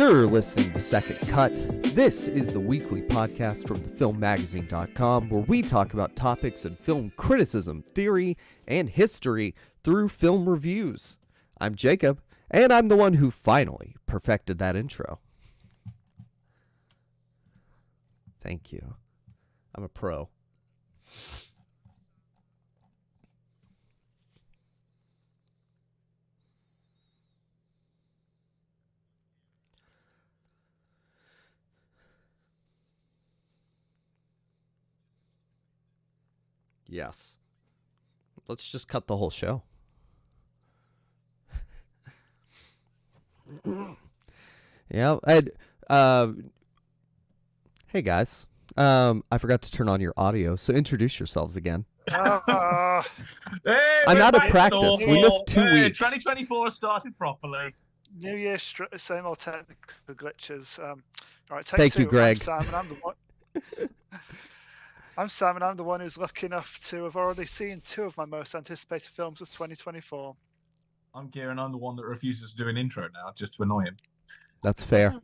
You're listening to Second Cut. This is the weekly podcast from thefilmmagazine.com where we talk about topics in film criticism, theory, and history through film reviews. I'm Jacob, and I'm the one who finally perfected that intro. Thank you. I'm a pro. Yes. Let's just cut the whole show. Yeah. And, hey guys. I forgot to turn on your audio, so introduce yourselves again. Hey, I'm out of practice. We missed 2 weeks. 2024 started properly. New Year, same old technical glitches. All right, Thank you, Greg. I'm Sam, and I'm the one who's lucky enough to have already seen 2 of my most anticipated films of 2024. I'm Kieran. I'm the one that refuses to do an intro now, just to annoy him. That's fair.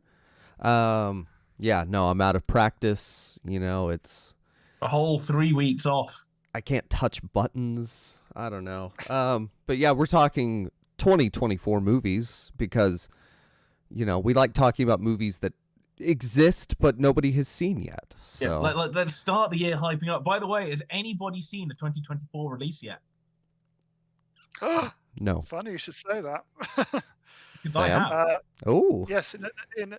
Yeah, no, I'm out of practice. You know, it's A whole 3 weeks off. I can't touch buttons. I don't know. But yeah, we're talking 2024 movies because, you know, we like talking about movies that exist but nobody has seen yet. So Yeah, let's start the year hyping up. By the way, has anybody seen the 2024 release yet? no. Funny you should say that. Because I Sam? have. Oh. Yes,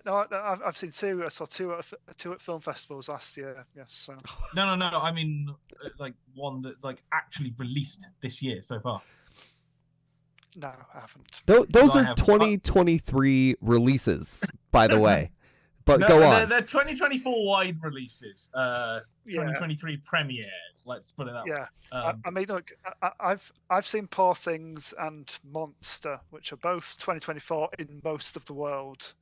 I've seen 2. I saw 2 at film festivals last year. Yes. So. No. I mean, like one that actually released this year so far. No, I haven't. Those I are haven't. 2023 releases, by the way. But No, go on. They're 2024 wide releases. 2023 premieres. Let's put it that way. Yeah. I mean, look, I've seen Poor Things and Monster, which are both 2024 in most of the world.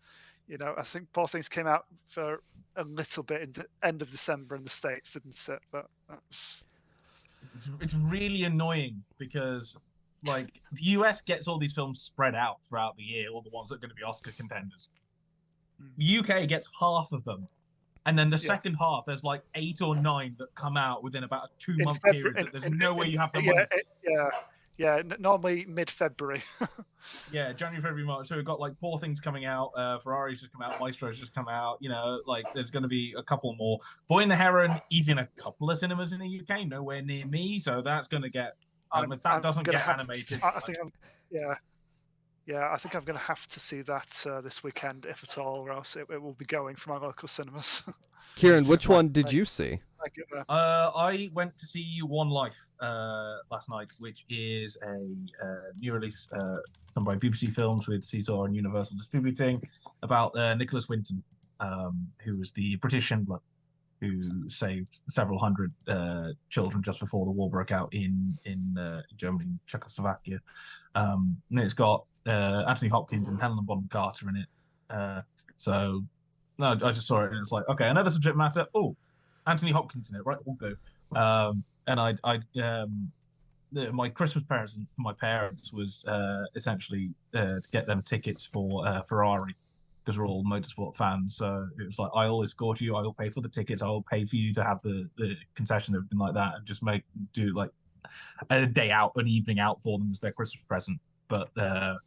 You know, I think Poor Things came out for a little bit in the end of December in the States, didn't it? But that's... It's really annoying because, like, the US gets all these films spread out throughout the year, all the ones that are going to be Oscar contenders. The UK gets half of them. And then the second half, there's like 8 or 9 that come out within about a 2-month period that there's no way you have the money. Normally mid-February. Yeah, January, February, March. So we've got like Poor Things coming out, Ferrari's just come out, Maestro's just come out. You know, like there's going to be a couple more. Boy and the Heron is in a couple of cinemas in the UK, nowhere near me. So that's going to get. If that doesn't get animated, I think I'm going to have to see that this weekend, if at all, or else it will be going from my local cinemas. Kieran, which one did you see? I went to see One Life last night, which is a new release done by BBC Films with Caesar and Universal Distributing about Nicholas Winton, who was the British Schindler who saved several hundred children just before the war broke out in Germany and Czechoslovakia. And it's got Anthony Hopkins and Helena Bonham Carter in it. So no, I just saw it and it's like, okay, another subject matter. Oh, Anthony Hopkins in it, right? We'll go. And my Christmas present for my parents was essentially to get them tickets for Ferrari because we're all motorsport fans. So it was like, I'll escort you, I'll pay for the tickets, I'll pay for you to have the concession, everything like that, and just do like a day out, an evening out for them as their Christmas present. But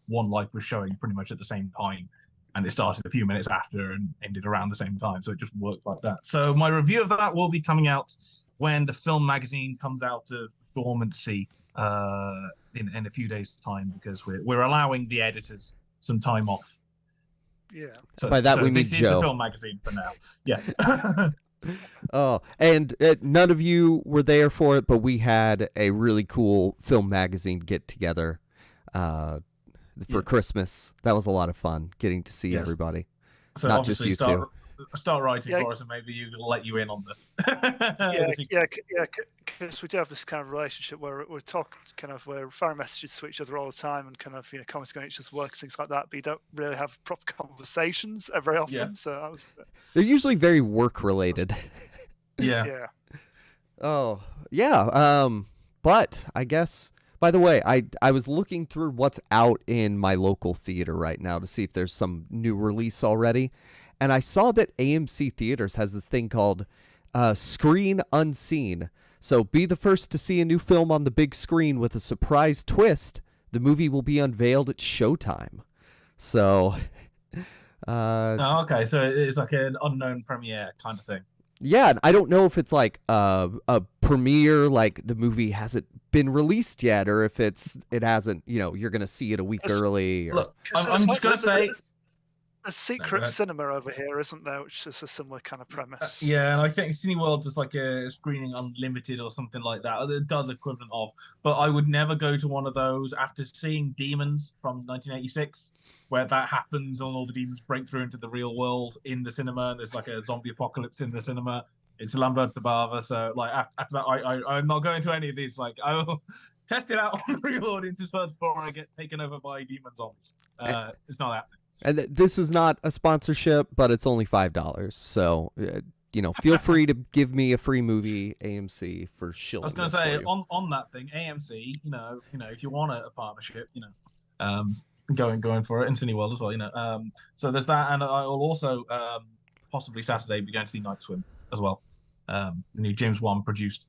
One Life was showing pretty much at the same time, and it started a few minutes after and ended around the same time, so it just worked like that. So my review of that will be coming out when the film magazine comes out of dormancy in a few days' time, because we're allowing the editors some time off. Yeah. So by that we mean this is Joe. the film magazine for now. Yeah. Oh, and none of you were there for it, but we had a really cool film magazine get together for Christmas. That was a lot of fun getting to see everybody. So not just you two. Start writing for us, and maybe we'll let you in on the. Because we do have this kind of relationship where we're talking, we're firing messages to each other all the time and commenting on each other's work, things like that. But you don't really have proper conversations very often. Yeah. So that was. They're usually very work related. Yeah. Yeah. Oh yeah. But I guess By the way, I was looking through what's out in my local theater right now to see if there's some new release already, and I saw that AMC Theaters has this thing called Screen Unseen. So be the first to see a new film on the big screen with a surprise twist. The movie will be unveiled at Showtime. So, Oh, okay, so it's like an unknown premiere kind of thing. yeah, I don't know if it's like a premiere, like the movie hasn't been released yet, or if it hasn't, you're gonna see it a week early. Or... Look, I'm just gonna say a secret cinema over here, isn't there? Which is a similar kind of premise. Yeah, and I think Cineworld is like a Screening Unlimited or something like that. It does equivalent of, but I would never go to one of those after seeing Demons from 1986, where that happens and all the demons break through into the real world in the cinema, and there's like a zombie apocalypse in the cinema. It's Lambert de Bava, so like after that, I'm not going to any of these. Like I will test it out on real audiences first before I get taken over by demon zombies. It's not happening. And this is not a sponsorship, but it's only $5. So, feel free to give me a free movie, AMC, for shilling. I was going to say on that thing, AMC. If you want a partnership, going for it, and Cineworld as well. So there's that, and I will also possibly Saturday be going to see Night Swim as well. The new James Wan produced.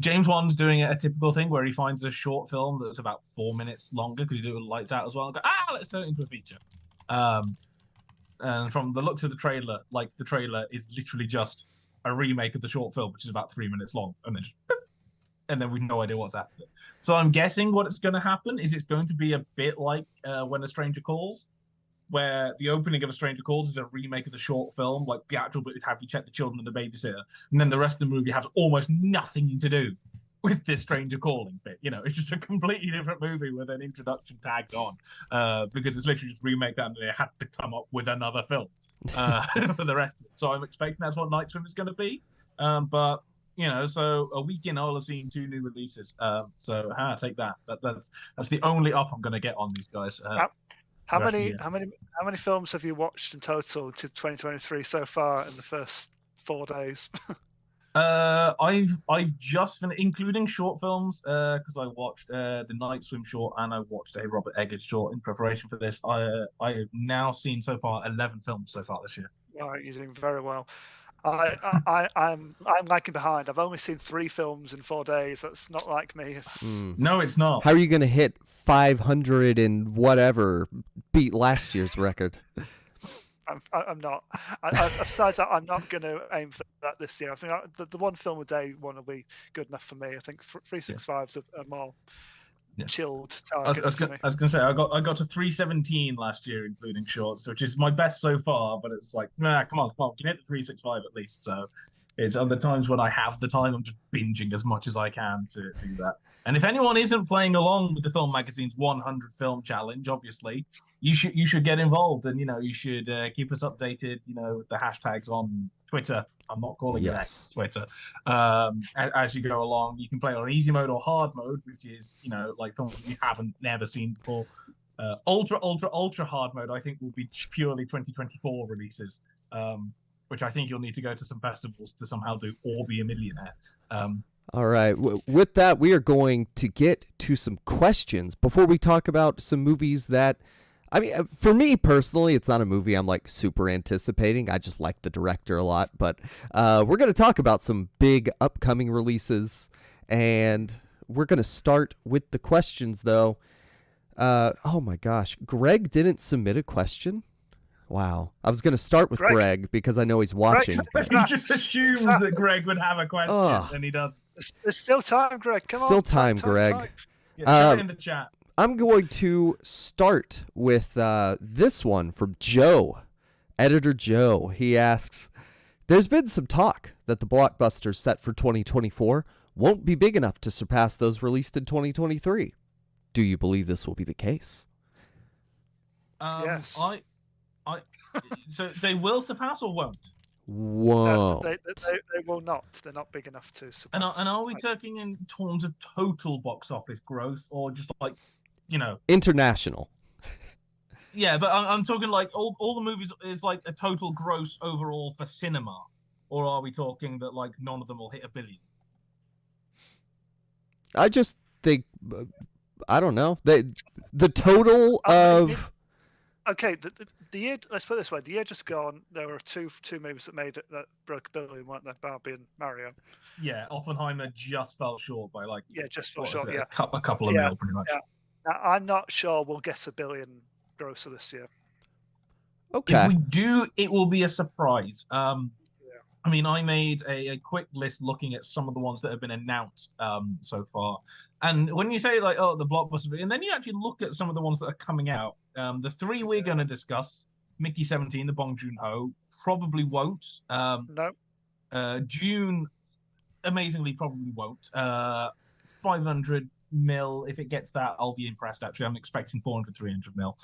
James Wan's doing a typical thing where he finds a short film that's about 4 minutes longer because you do it with lights out as well. And go, let's turn it into a feature. And from the looks of the trailer, the trailer is literally just a remake of the short film, which is about 3 minutes long, and then and then we've no idea what's happening. So I'm guessing what it's going to happen is it's going to be a bit like When a Stranger Calls, where the opening of A Stranger Calls is a remake of the short film, like the actual Have You Checked the Children and the Babysitter, and then the rest of the movie has almost nothing to do with this stranger calling bit. It's just a completely different movie with an introduction tagged on, because it's literally just remake that and they had to come up with another film for the rest of it. So I'm expecting that's what Night Swim is going to be. But so a week in, I'll have seen 2 new releases. So take that. That's the only up I'm going to get on these guys. How many films have you watched in total to 2023 so far in the first 4 days? I've just finished, including short films, because I watched the Night Swim short and I watched a Robert Eggers short in preparation for this. I have now seen so far 11 films so far this year. Right, you're doing very well. I'm lagging behind. I've only seen 3 films in 4 days. That's not like me. No, it's not. How are you going to hit 500 and whatever, beat last year's record? I'm not. Besides that, I'm not going to aim for that this year. I think the 1 film a day one will be good enough for me. I think 365's a more chilled target. I was gonna say I got to 317 last year, including shorts, which is my best so far. But it's like, come on, you can hit the 365 at least. So it's other times when I have the time, I'm just binging as much as I can to do that. And if anyone isn't playing along with the Film Magazine's 100 film challenge, obviously you should get involved, and you should keep us updated. With the hashtags on Twitter. I'm not calling it Twitter. As you go along, you can play on easy mode or hard mode, which is like films you haven't never seen before. Ultra hard mode, I think, will be purely 2024 releases, which I think you'll need to go to some festivals to somehow do or be a millionaire. All right. With that, we are going to get to some questions before we talk about some movies that, for me personally, it's not a movie I'm like super anticipating. I just like the director a lot. But we're going to talk about some big upcoming releases, and we're going to start with the questions, though. Oh my gosh, Greg didn't submit a question. Wow. I was going to start with Greg because I know he's watching. You just assumed that Greg would have a question, and he doesn't. There's still time, Greg. Come on. Still time, Greg. Time. Yeah, in the chat. I'm going to start with this one from Joe, Editor Joe. He asks, there's been some talk that the blockbusters set for 2024 won't be big enough to surpass those released in 2023. Do you believe this will be the case? Yes. So they will surpass or won't? Whoa. They will not. They're not big enough to surpass. And are we talking in terms of total box office growth, or just like, international? Yeah, but I'm talking like all the movies is like a total gross overall for cinema, or are we talking that like none of them will hit $1 billion? I just think I don't know. The total of okay, the year. Let's put it this way: the year just gone, there were two movies that broke a billion, weren't there? Barbie and Mario. Yeah, Oppenheimer just fell short by like Just fell short. a couple of mil, pretty much. Yeah. Now, I'm not sure we'll get a billion grosser this year. okay. If we do, it will be a surprise. I mean, I made a quick list looking at some of the ones that have been announced so far. And when you say like, oh, the blockbuster, and then you actually look at some of the ones that are coming out. The three we're going to discuss, Mickey 17, the Bong Joon-Ho, probably won't. No. Dune, amazingly, probably won't. 500 mil, if it gets that, I'll be impressed, actually. I'm expecting 400, 300 mil.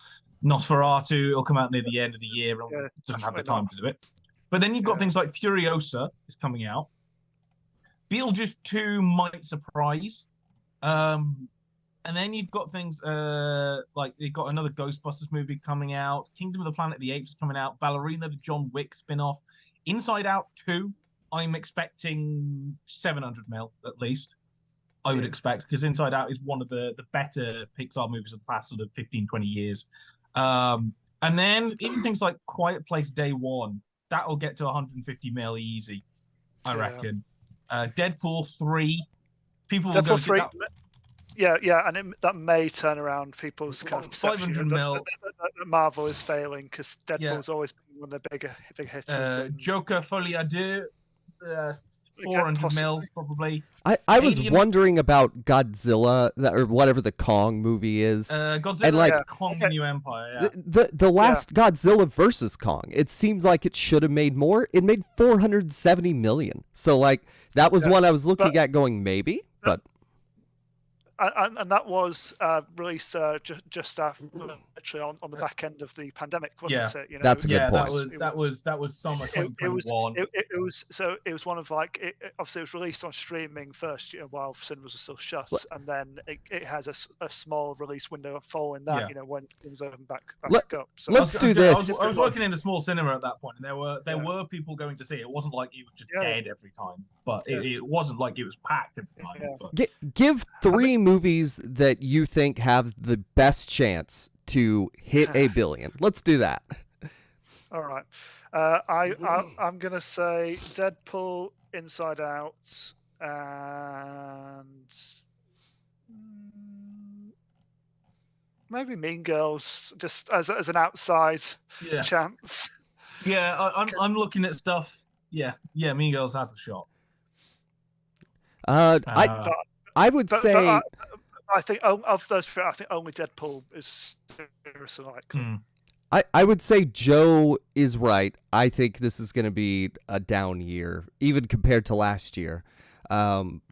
Nosferatu, it'll come out near the end of the year. It doesn't have the time to do it. But then you've got things like Furiosa is coming out. Beetlejuice 2 might surprise. And then you've got things like you've got another Ghostbusters movie coming out. Kingdom of the Planet of the Apes is coming out. Ballerina, the John Wick spin-off. Inside Out 2, I'm expecting 700 mil at least. I would expect, because Inside Out is one of the better Pixar movies of the past sort of 15, 20 years. And then even things like Quiet Place Day One, that'll get to 150 mil easy, I reckon. Deadpool 3, people will go 3, that. Yeah, and that may turn around people's kind of perception 500 mil. that Marvel is failing, because Deadpool's always been one of the big hitters. Joker Folie à Deux, 400 mil probably. I was wondering about Godzilla, or whatever the Kong movie is. Godzilla and like Kong the New Empire. The last Godzilla versus Kong, it seems like it should have made more. It made 470 million. So like that was one I was looking at going maybe, but. And that was released just after, literally on the back end of the pandemic, wasn't it? You know, that's a good point. That was summer 2021. It was one of like obviously it was released on streaming first, while cinemas were still shut, and then it has a small release window following that, when things open back up. So let's do this. I was working in a small cinema at that point, and there were people going to see it. It wasn't like it was just dead every time, but it wasn't like it was packed every time. But. Give three movies that you think have the best chance to hit a billion. Let's do that. All right. I'm going to say Deadpool, Inside Out, and maybe Mean Girls, just as an outside chance. Yeah, I'm looking at stuff. Yeah, Mean Girls has a shot. I would say. I think of those three, I think only Deadpool is seriously like. I would say Joe is right. I think this is going to be a down year, even compared to last year. But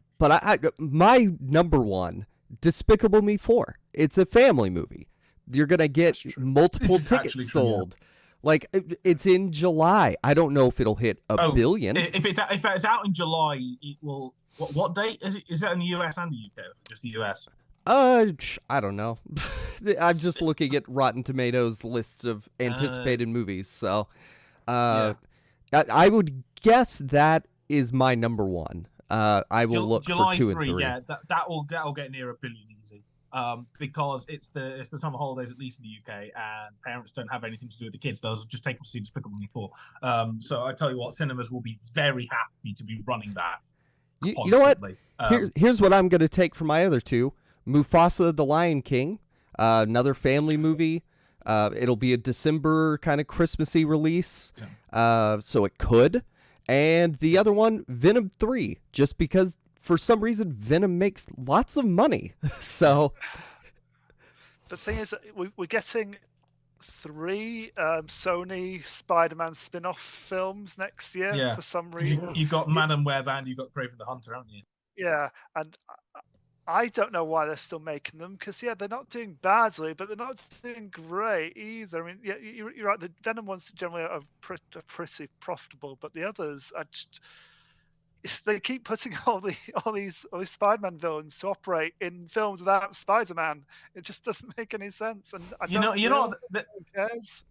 my number one, Despicable Me 4. It's a family movie. You're going to get multiple tickets sold. Like, it's in July. I don't know if it'll hit a billion. If it's out in July, it will. What date is it? Is that in the US and the UK? Or just the US? I don't know. I'm just looking at Rotten Tomatoes lists of anticipated movies, so I would guess that is my number one. I will look July for 2 3, and 3. Yeah, that'll get near a billion easy. Because it's the summer holidays, at least in the UK, and parents don't have anything to do with the kids. Those will just take them to see Despicable Me 4. So I tell you what, cinemas will be very happy to be running that. You know what? Here's what I'm going to take for my other two. Mufasa the Lion King, another family movie. It'll be a December kind of Christmassy release, so it could. And the other one, Venom 3, just because for some reason Venom makes lots of money. So the thing is, we're getting 3 Sony Spider-Man spin-off films next year for some reason. You've got Madam Web and you've got Kraven the Hunter, haven't you? Yeah, and I don't know why they're still making them, because they're not doing badly, but they're not doing great either. I mean, you're right. The Venom ones generally are pretty profitable, but the others are they keep putting all these Spider-Man villains to operate in films without Spider-Man. It just doesn't make any sense. And who cares?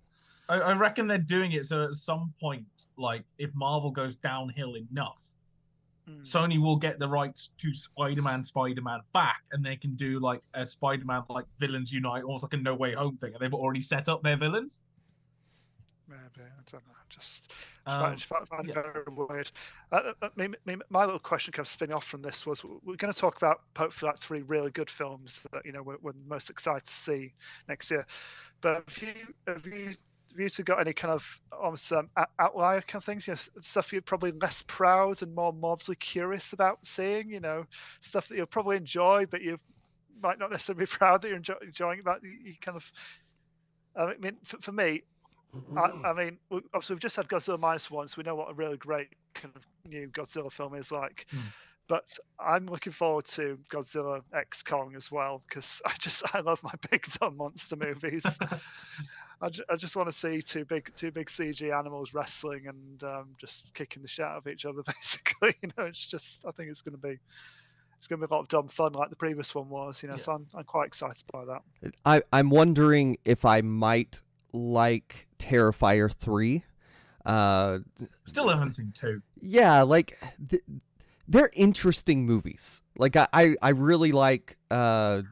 I reckon they're doing it so at some point, like if Marvel goes downhill enough, Sony will get the rights to Spider-Man back, and they can do like a Spider-Man like villains unite, almost like a No Way Home thing, and they've already set up their villains. Maybe, I don't know. Just Um, find yeah. it very weird. My little question, kind of spinning off from this, was we're going to talk about hopefully like 3 really good films that we're most excited to see next year. But have you two got any kind of almost outlier kind of things? Stuff you're probably less proud and more morbidly curious about seeing. Stuff that you'll probably enjoy, but you might not necessarily be proud that you're enjoying about. You kind of, I mean, for me. I mean, obviously we've just had Godzilla -1, so we know what a really great kind of new Godzilla film is like. But I'm looking forward to Godzilla X Kong as well, because I love my big dumb monster movies. I just want to see two big CG animals wrestling and just kicking the shit out of each other. Basically, it's just, I think it's going to be a lot of dumb fun like the previous one was. Yeah. So I'm quite excited by that. I'm wondering if I might like Terrifier 3. Still haven't seen 2. Yeah, like they're interesting movies. Like I really like. I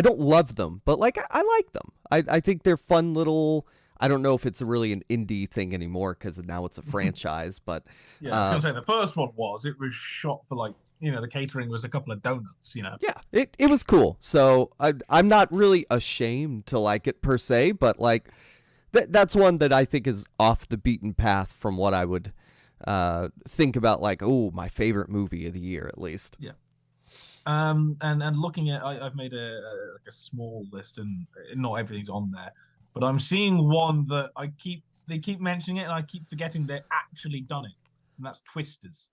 don't love them, but like I like them. I think they're fun little. I don't know if it's really an indie thing anymore because now it's a franchise. But yeah, I was gonna say the first one was shot for like the catering was a couple of donuts. Yeah, it was cool. So I'm not really ashamed to like it per se, but like. That's one that I think is off the beaten path from what I would think about, like, oh, my favorite movie of the year, at least. Yeah. And looking at, I've made a small list, and not everything's on there, but I'm seeing one that they keep mentioning it, and I keep forgetting they've actually done it, and that's Twisters,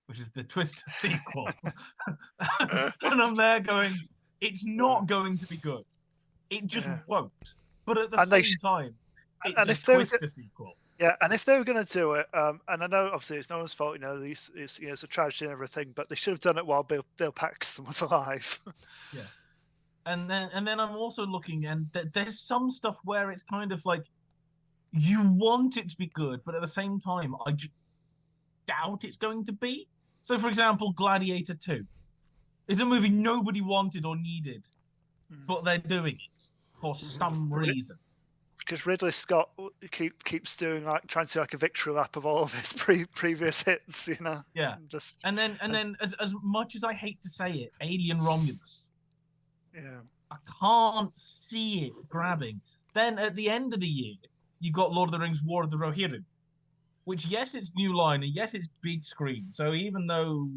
which is the Twister sequel. And I'm there going, it's not going to be good. It just won't. But at the same time. It's a Twister sequel. Yeah, and if they were going to do it, and I know obviously it's no one's fault, it's a tragedy and everything, but they should have done it while Bill Paxton was alive. Yeah, and then I'm also looking, and there's some stuff where it's kind of like you want it to be good, but at the same time, I just doubt it's going to be. So, for example, Gladiator 2 is a movie nobody wanted or needed, but they're doing it for some reason. Because Ridley Scott keeps doing trying to do like a victory lap of all of his previous hits, Yeah. And then as much as I hate to say it, Alien Romulus. Yeah. I can't see it grabbing. Then at the end of the year, you've got Lord of the Rings: War of the Rohirrim, which yes, it's new line and yes, it's big screen. So even though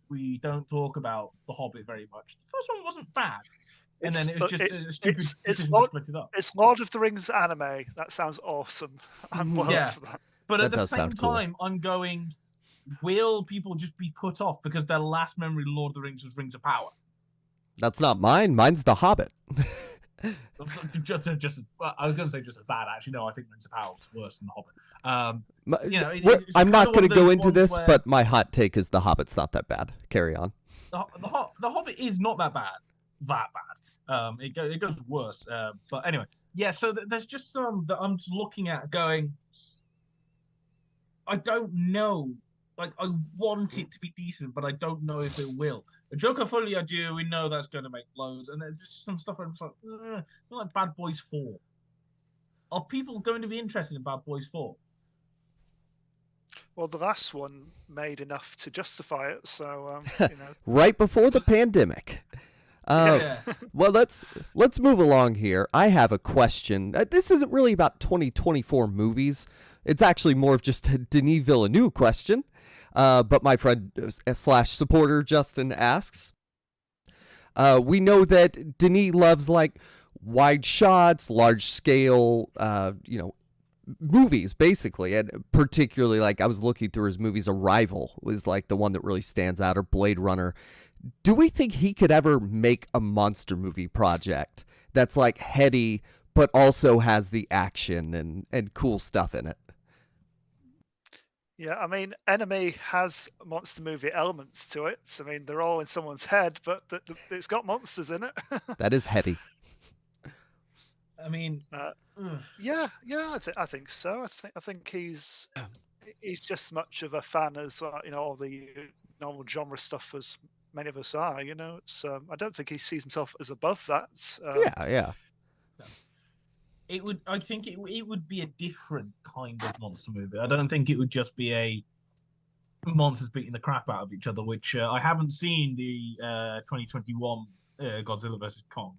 we don't talk about The Hobbit very much, the first one wasn't bad. And then it was just a stupid decision to split it up. It's Lord of the Rings anime. That sounds awesome. I'm well up for that. But at the same time, I'm going, will people just be put off because their last memory of Lord of the Rings was Rings of Power? That's not mine. Mine's The Hobbit. I was going to say just as bad. Actually, no, I think Rings of Power was worse than The Hobbit. I'm not going to go into this, but my hot take is The Hobbit's not that bad. Carry on. The Hobbit is not that bad. It goes worse. But anyway, yeah. So there's just some that I'm just looking at, going, I don't know. Like, I want it to be decent, but I don't know if it will. A Joker Folie à Deux, we know that's going to make loads, and there's just some stuff where I'm just like Bad Boys 4. Are people going to be interested in Bad Boys 4? Well, the last one made enough to justify it, so right before the pandemic. Well, let's move along here. I have a question. This isn't really about 2024 movies. It's actually more of just a Denis Villeneuve question. But my friend / supporter Justin asks, we know that Denis loves like wide shots, large scale, movies basically, and particularly like I was looking through his movies. Arrival was like the one that really stands out, or Blade Runner. Do we think he could ever make a monster movie project that's like heady, but also has the action and cool stuff in it? Yeah, I mean, Enemy has monster movie elements to it. I mean, they're all in someone's head, but it's got monsters in it. That is heady. I mean, yeah, I think so. I think he's just as much of a fan as all the normal genre stuff as many of us are. It's I don't think he sees himself as above that. Yeah. I think it would be a different kind of monster movie. I don't think it would just be a monsters beating the crap out of each other, which I haven't seen the 2021 Godzilla vs. Kong.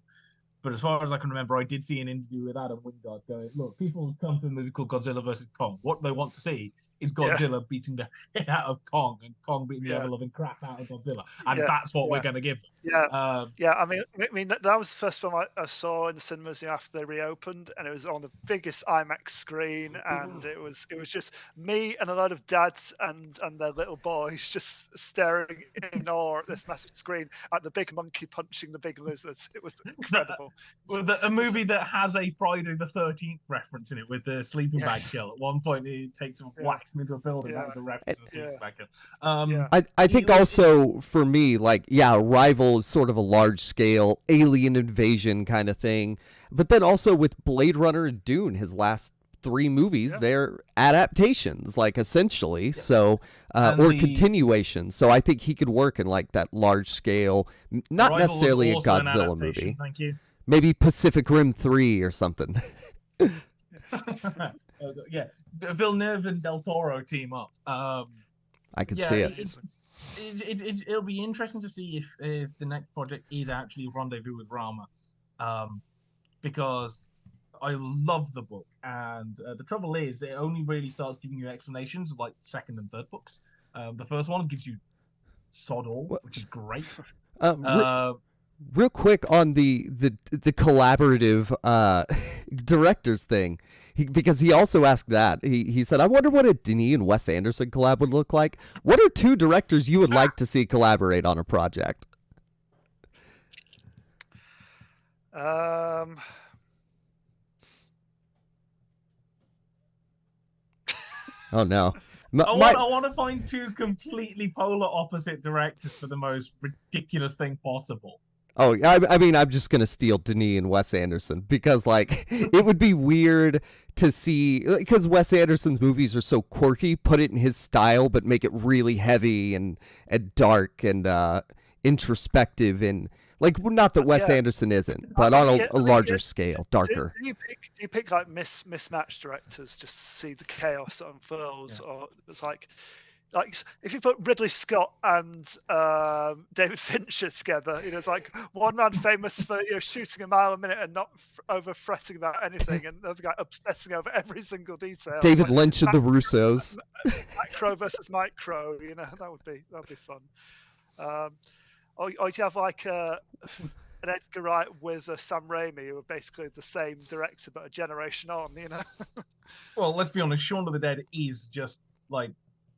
But as far as I can remember, I did see an interview with Adam Wingard going, look, people come to a movie called Godzilla vs. Kong. What they want to see is Godzilla beating the shit out of Kong and Kong beating the ever-loving crap out of Godzilla. And that's what we're going to give them. Yeah. I mean that was the first film I saw in the cinemas after they reopened, and it was on the biggest IMAX screen, and it was just me and a lot of dads and their little boys just staring in awe at this massive screen at the big monkey punching the big lizards. It was incredible. A movie that has a Friday the 13th reference in it with the sleeping bag kill. At one point, he takes and whacks him into a building. That was a reference to the sleeping bag kill. I think also for me, like, Arrival is sort of a large-scale alien invasion kind of thing. But then also with Blade Runner and Dune, his last 3 movies, they're adaptations, like, essentially, so or continuations. So I think he could work in like that large-scale, not Arrival necessarily a also Godzilla movie. Thank you. Maybe Pacific Rim 3 or something. Yeah, Villeneuve and Del Toro team up. I could see it. It'll be interesting to see if the next project is actually Rendezvous with Rama, because I love the book, and the trouble is it only really starts giving you explanations of like second and third books. The first one gives you sod all, which is great. Real quick on the collaborative directors thing, because he also asked that. He said, I wonder what a Denis and Wes Anderson collab would look like. What are 2 directors you would like to see collaborate on a project? Oh no. I want to find 2 completely polar opposite directors for the most ridiculous thing possible. Oh, I mean, I'm just going to steal Denis and Wes Anderson because, like, it would be weird to see, because Wes Anderson's movies are so quirky, put it in his style, but make it really heavy and dark and introspective and, like, not that Wes Anderson isn't, but on a larger scale, darker. Do you pick like mismatched directors just to see the chaos that unfurls, or it's like if you put Ridley Scott and David Fincher together, it's like one man famous for shooting a mile a minute and not over fretting about anything, and the other guy obsessing over every sinle detail. David Lynch and the Russos. Macro versus micro, that would be fun. Or you have like an Edgar Wright with a Sam Raimi, who are basically the same director but a generation on. Well, let's be honest. Shaun of the Dead is just like.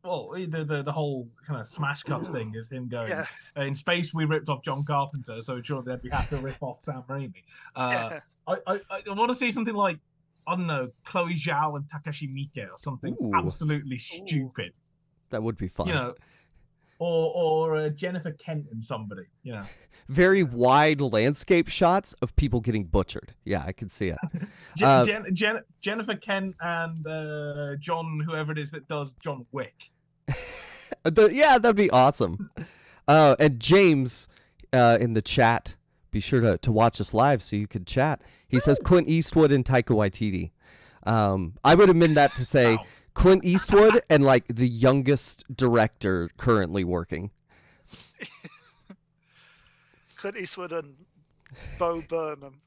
Well, the whole kind of smash cuts thing is him going, in space we ripped off John Carpenter, so sure that we have to rip off Sam Raimi. I want to see something like, I don't know, Chloe Zhao and Takashi Miike or something absolutely stupid. That would be fun. Or Jennifer Kent and somebody, Very wide landscape shots of people getting butchered. Yeah, I can see it. Jennifer Kent and John, whoever it is that does John Wick. That'd be awesome. And James in the chat, be sure to watch us live so you can chat. He says Clint Eastwood and Taika Waititi. I would amend that to say Clint Eastwood and like the youngest director currently working. Clint Eastwood and Bo Burnham.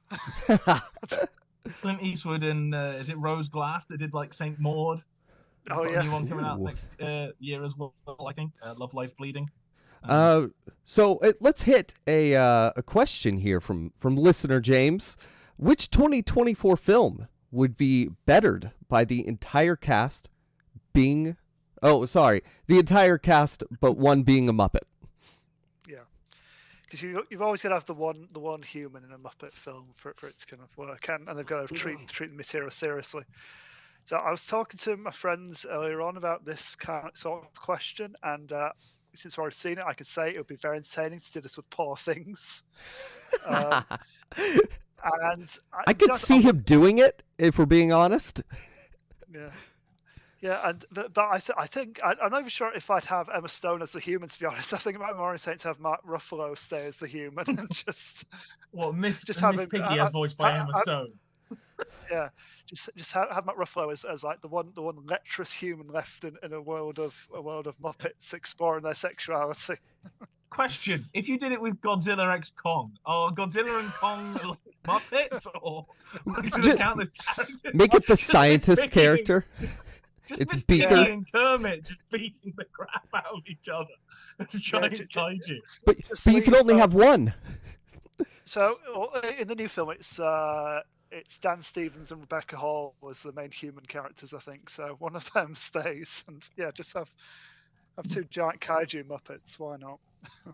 Clint Eastwood and is it Rose Glass that did like Saint Maud? Oh got yeah, a new one coming out next year as well. I think Love Lies Bleeding. So let's hit a question here from listener James. Which 2024 film would be bettered by the entire cast being? Oh, sorry, the entire cast, but one being a Muppet. Yeah, because you've always got to have the one human in a Muppet film for it to kind of work, and they've got to treat the material seriously. So I was talking to my friends earlier on about this kind of sort of question, and since I've already seen it, I could say it would be very entertaining to do this with Poor Things. And I could see him doing it, if we're being honest. Yeah. Yeah, and but I think I'm not even sure if I'd have Emma Stone as the human. To be honest, I think it might be more insane to have Mark Ruffalo stay as the human and just just have Miss him. Piggy as voiced by Emma Stone. Yeah, just have Mark Ruffalo as like the one lecherous human left in a world of Muppets exploring their sexuality. Question: if you did it with Godzilla x Kong, are Godzilla and Kong like Muppets, or Just count as characters? make it the Just scientist Miss Piggy character. Just It's Miss Beaker. Piggy and Kermit just beating the crap out of each other. It's giant kaiju. But you can only have one. So in the new film, it's Dan Stevens and Rebecca Hall as the main human characters, I think. So one of them stays, and yeah, just have two giant kaiju Muppets. Why not?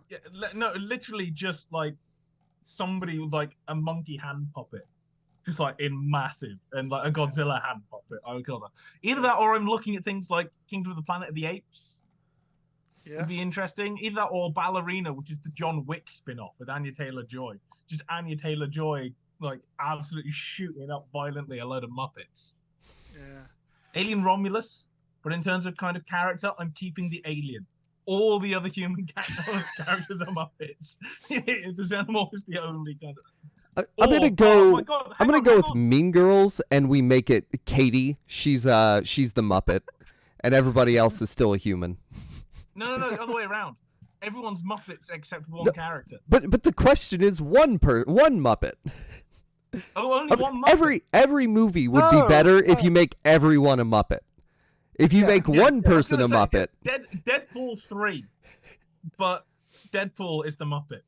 Yeah, no, literally just like somebody with like a monkey hand puppet, just like in massive, and like a Godzilla hand puppet. Oh god, either that or I'm looking at things like Kingdom of the Planet of the Apes. Yeah, Would be interesting. Either that or Ballerina, which is the John Wick spin-off with Anya Taylor-Joy. Just Anya Taylor-Joy like absolutely shooting up violently a load of Muppets. yeah. Alien Romulus, but in terms of kind of character, I'm keeping the alien. All the other human characters are Muppets. The Xenomorph is the only kind of. I'm gonna Oh go. my God, I'm gonna hang go with on. Mean Girls, and we make it Katie. She's the Muppet, and everybody else is still a human. No, the other way around. Everyone's Muppets except one character. But the question is one Muppet. Oh, only one Muppet. Every movie would be better if you make everyone a Muppet. If you make one person a Muppet. Deadpool 3, but Deadpool is the Muppet.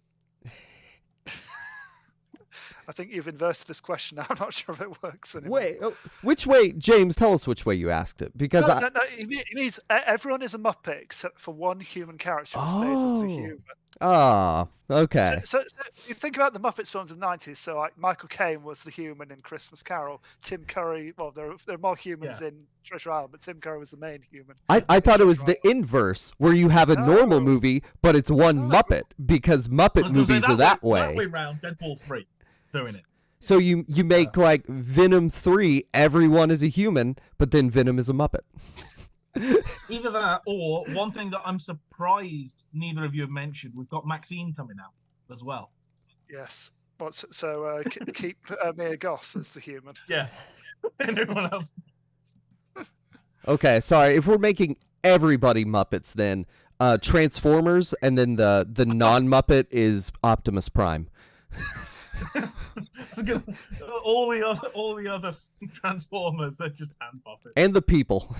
I think you've inverted this question now. I'm not sure if it works anymore. Wait, which way, James? Tell us which way you asked it, because no, it means everyone is a Muppet except for one human character who stays as a human. Ah, okay. So you think about the Muppets films of the 90s. So like Michael Caine was the human in Christmas Carol. Tim Curry, well, there are more humans in Treasure Island, but Tim Curry was the main human. I thought it was the inverse, where you have a normal movie, but it's one Muppet, because Muppet movies are that way. That way round, Deadpool 3, doing it. So you make like Venom 3, everyone is a human, but then Venom is a Muppet. Either that, or one thing that I'm surprised neither of you have mentioned, we've got Maxine coming out as well. Yes. Keep Mia Goth as the human. Yeah. And everyone else. Okay, sorry. If we're making everybody Muppets, then Transformers, and then the non-Muppet is Optimus Prime. all the other Transformers are just hand puppets. And the people.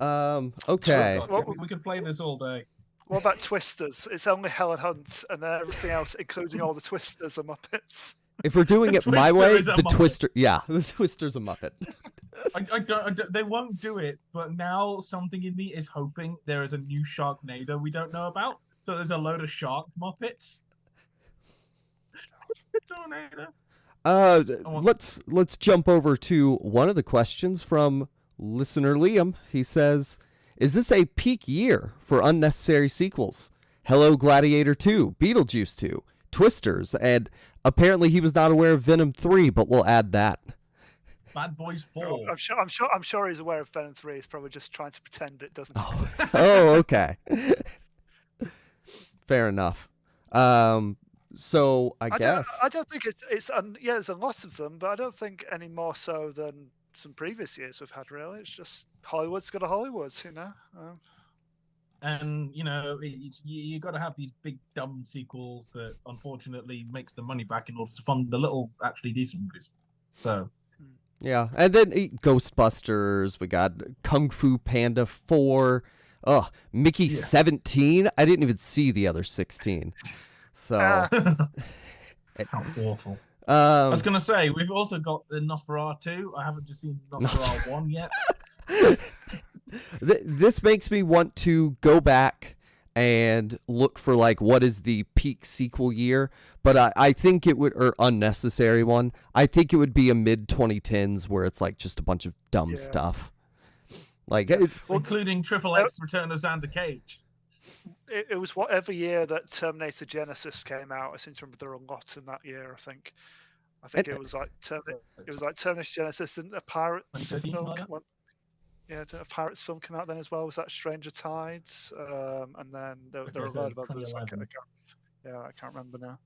Okay. We could play this all day. What about Twisters? It's only Helen Hunt, and then everything else, including all the Twisters, are Muppets. If we're doing it my way, the Muppet. Twister, the Twister's a Muppet. I don't. They won't do it, but now something in me is hoping there is a new Sharknado we don't know about. So there's a load of shark Muppets. Let's jump over to one of the questions from listener Liam. He says, is this a peak year for unnecessary sequels? Hello Gladiator 2, Beetlejuice 2, Twisters, and apparently he was not aware of Venom 3, but we'll add that. Bad Boys 4. I'm sure he's aware of Venom 3. He's probably just trying to pretend it doesn't exist. Oh, okay. Fair enough. So I guess I don't think it's there's a lot of them, but I don't think any more so than some previous years we've had. Really, it's just Hollywood's got a Hollywood, you know. And you got to have these big dumb sequels that unfortunately makes the money back in order to fund the little actually decent movies. So. Yeah, and then Ghostbusters. We got Kung Fu Panda 4. Oh, Mickey 17. I didn't even see the other 16. So how awful. I was gonna say we've also got the Nosferatu. I haven't just seen Nosferatu 1 yet. This makes me want to go back and look for like what is the peak sequel year, but I think it would, or unnecessary one. I think it would be a mid 2010s where it's like just a bunch of dumb stuff, like including Triple X Return of Xander Cage. It was whatever year that Terminator Genesis came out. I seem to remember there were a lot in that year. I think I think it was like Terminator Genesis, and a Pirates film. Yeah, a Pirates film came out then as well. Was that Stranger Tides? And then there were a lot of others. I can't remember now.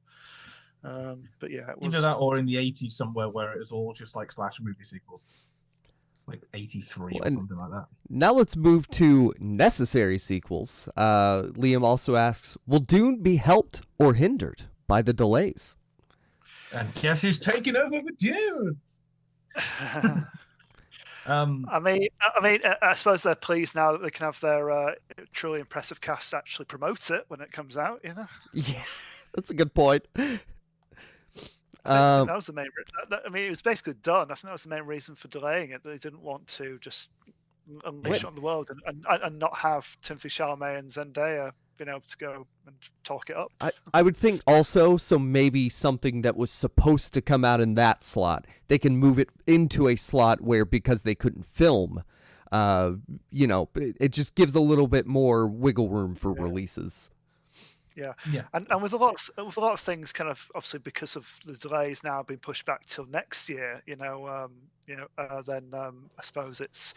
But yeah, it was either that or in the 80s somewhere where it was all just like slasher movie sequels, like 83 or something like that. Now let's move to necessary sequels. Liam also asks, will Dune be helped or hindered by the delays? And guess who's taking over for Dune? I mean, I suppose they're pleased now that they can have their truly impressive cast actually promote it when it comes out. You know. Yeah, that's a good point. I think that was the main. I mean, it was basically done. I think that was the main reason for delaying it. They didn't want to just unleash it on the world and not have Timothy Chalamet and Zendaya being able to go and talk it up. I would think also, so maybe something that was supposed to come out in that slot, they can move it into a slot where, because they couldn't film, it just gives a little bit more wiggle room for releases. Yeah. And with a lot of things, kind of obviously because of the delays now being pushed back till next year, then I suppose it's,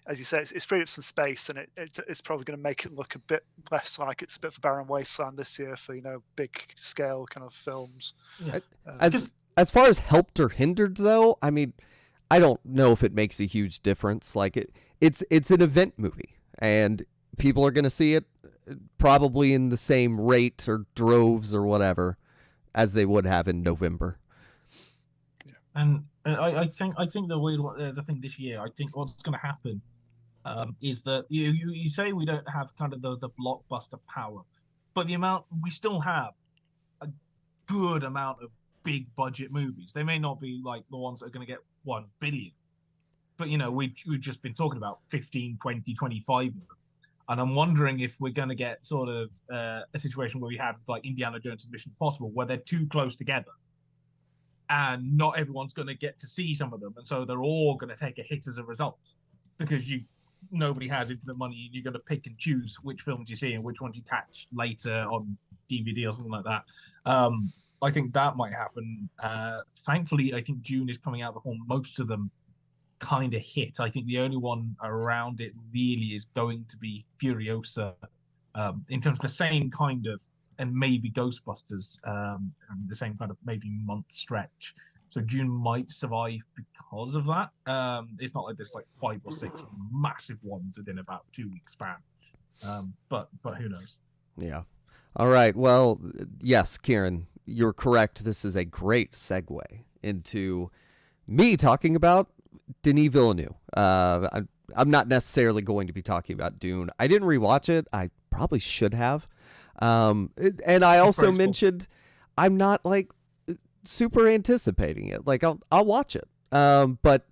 as you say, it's freed up some space, and it's probably going to make it look a bit less like it's a bit of a barren wasteland this year for big scale kind of films. Yeah. As far as helped or hindered, though, I mean, I don't know if it makes a huge difference. Like it's an event movie, and people are going to see it probably in the same rate or droves or whatever as they would have in November. Yeah. And I think the thing this year, I think what's going to happen is that you say we don't have kind of the blockbuster power, but we still have a good amount of big budget movies. They may not be like the ones that are going to get 1 billion, but we've just been talking about 15, 20, 25 of them. And I'm wondering if we're going to get sort of a situation where we have like Indiana Jones and Mission Impossible, where they're too close together, and not everyone's going to get to see some of them, and so they're all going to take a hit as a result, because nobody has infinite money, and you're going to pick and choose which films you see and which ones you catch later on DVD or something like that. I think that might happen. Thankfully, I think Dune is coming out before most of them kind of hit. I think the only one around it really is going to be Furiosa, in terms of the same kind of, and maybe Ghostbusters, the same kind of maybe month stretch. So Dune might survive because of that. It's not like there's like 5 or 6 massive ones within about 2 weeks span. But who knows? Yeah. All right. Well, yes, Kieran, you're correct. This is a great segue into me talking about Denis Villeneuve. I'm not necessarily going to be talking about Dune. I didn't rewatch it. I probably should have. And I also mentioned I'm not like super anticipating it. Like I'll watch it. But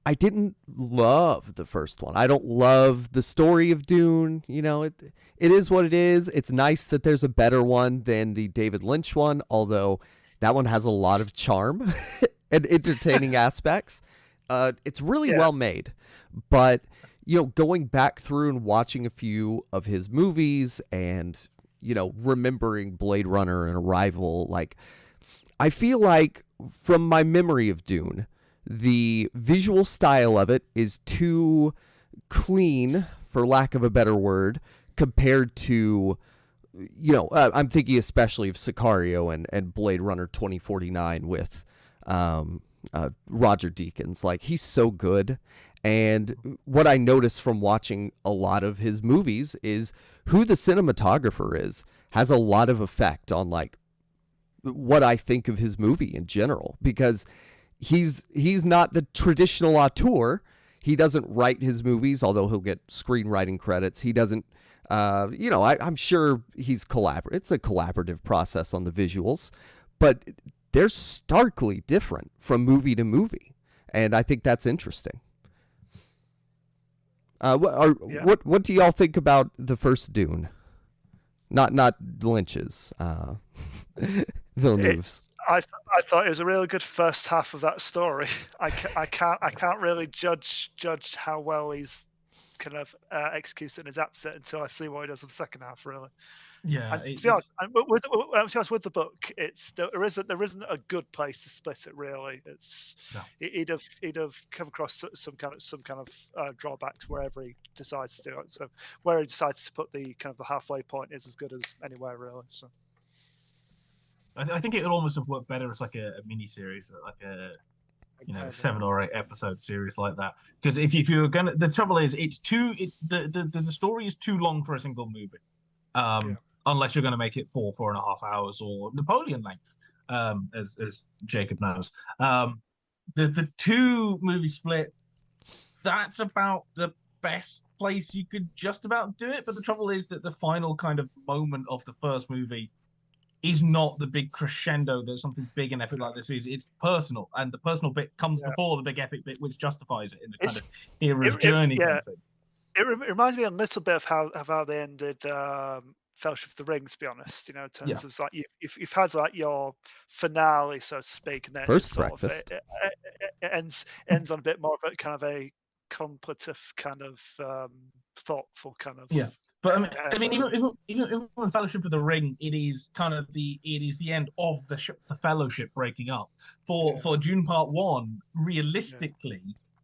I didn't love the first one. I don't love the story of Dune. It is what it is. It's nice that there's a better one than the David Lynch one, although that one has a lot of charm and entertaining aspects. It's really well made, but going back through and watching a few of his movies and remembering Blade Runner and Arrival, like I feel like from my memory of Dune, the visual style of it is too clean, for lack of a better word, compared to I'm thinking especially of Sicario and Blade Runner 2049 with Roger Deakins. Like, he's so good. And what I noticed from watching a lot of his movies is who the cinematographer is has a lot of effect on like what I think of his movie in general, because he's not the traditional auteur. He doesn't write his movies, although he'll get screenwriting credits. He doesn't, I'm sure he's it's a collaborative process on the visuals, but they're starkly different from movie to movie. And I think that's interesting. What do y'all think about the first Dune? Not Lynch's, Villeneuve's. I thought it was a really good first half of that story. I can't really judge how well he's kind of executes it and adapts it until I see what he does in the second half, really. Yeah, And to be honest, with the book, there isn't a good place to split it, really. No. He'd have come across some kind of drawbacks wherever he decides to do it. So where he decides to put the kind of the halfway point is as good as anywhere, really. So I think it would almost have worked better as like a mini series, like a 7 or 8 episode series like that. Because if you're gonna, the trouble is the story is too long for a single movie. Unless you're going to make it 4.5 hours or Napoleon length, as Jacob knows. The 2 movie split, that's about the best place you could just about do it. But the trouble is that the final kind of moment of the first movie is not the big crescendo that something big and epic like this is. It's personal, and the personal bit comes before the big epic bit, which justifies it in the kind of hero's journey kind of thing. It reminds me a little bit of how they ended Fellowship of the Ring, to be honest. In terms of like you've had like your finale, so to speak, and then First breakfast. It ends on a bit more of a kind of a contemplative kind of thoughtful kind of But I mean, even with Fellowship of the Ring, it is the end of the Fellowship breaking up. For Dune Part 1, realistically,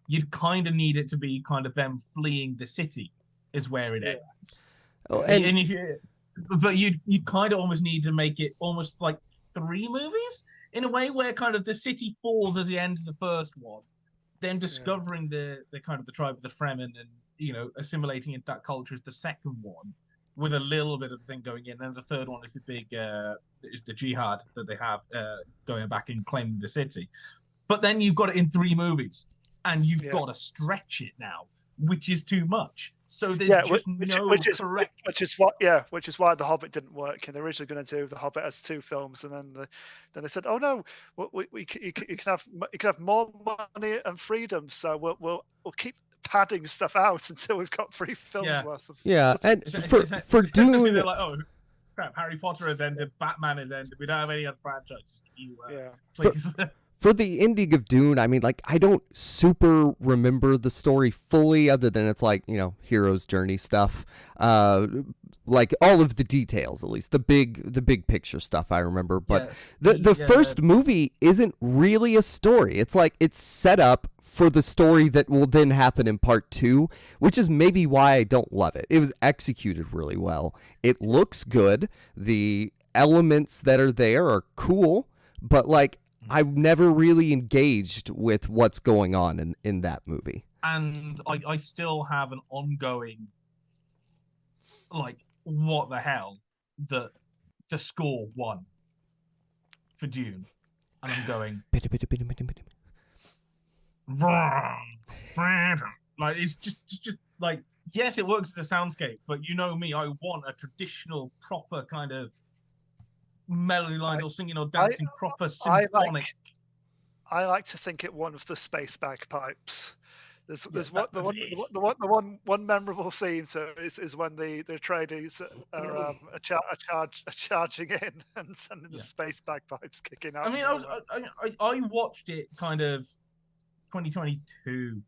you'd kind of need it to be kind of them fleeing the city, is where it ends. Oh, and if you kind of almost need to make it almost like 3 movies in a way, where kind of the city falls as the end of the first one, then discovering the kind of the tribe of the Fremen and assimilating into that culture is the second one, with a little bit of thing going in, and the third one is the big is the jihad that they have going back and claiming the city. But then you've got it in 3 movies, and you've got to stretch it now, which is too much. So there's which is why The Hobbit didn't work. And they're originally going to do The Hobbit as 2 films, and then they said, "Oh no, you can have more money and freedom, so we'll keep padding stuff out until we've got 3 films worth of." And for Dune, they're like, "Oh crap, Harry Potter has ended, Batman has ended. We don't have any other franchises. Please." For the ending of Dune, I mean, like, I don't super remember the story fully, other than it's like, hero's journey stuff. Like all of the details, at least the big picture stuff I remember. But the first movie isn't really a story. It's like it's set up for the story that will then happen in part 2, which is maybe why I don't love it. It was executed really well. It looks good. The elements that are there are cool, but like, I've never really engaged with what's going on in that movie. And I still have an ongoing, like, what the hell, the score won for Dune. And I'm going... like, it's just like, yes, it works as a soundscape, but you know me, I want a traditional, proper kind of melody lines or singing or dancing, proper symphonic. I like to think it one of the space bagpipes. There's one memorable theme to it is when the Atreides are charging in and the space bagpipes kicking out. I mean, I watched it kind of 2022,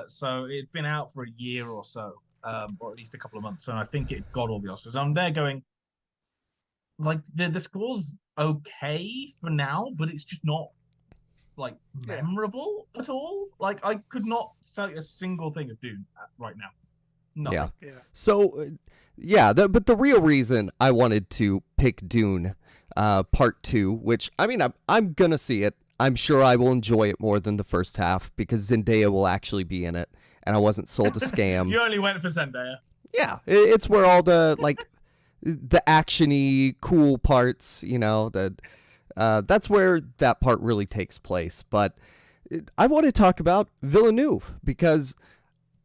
so it's been out for a year or so, or at least a couple of months, and I think it got all the Oscars. I'm there going, like, the score's okay for now, but it's just not like memorable at all. Like, I could not say a single thing of Dune right now. Nothing. Yeah. So, but the real reason I wanted to pick Dune, Part 2, which I mean, I'm gonna see it. I'm sure I will enjoy it more than the first half because Zendaya will actually be in it, and I wasn't sold a scam. You only went for Zendaya. Yeah, it's where all the like. The actiony cool parts, that's where that part really takes place. But I want to talk about Villeneuve because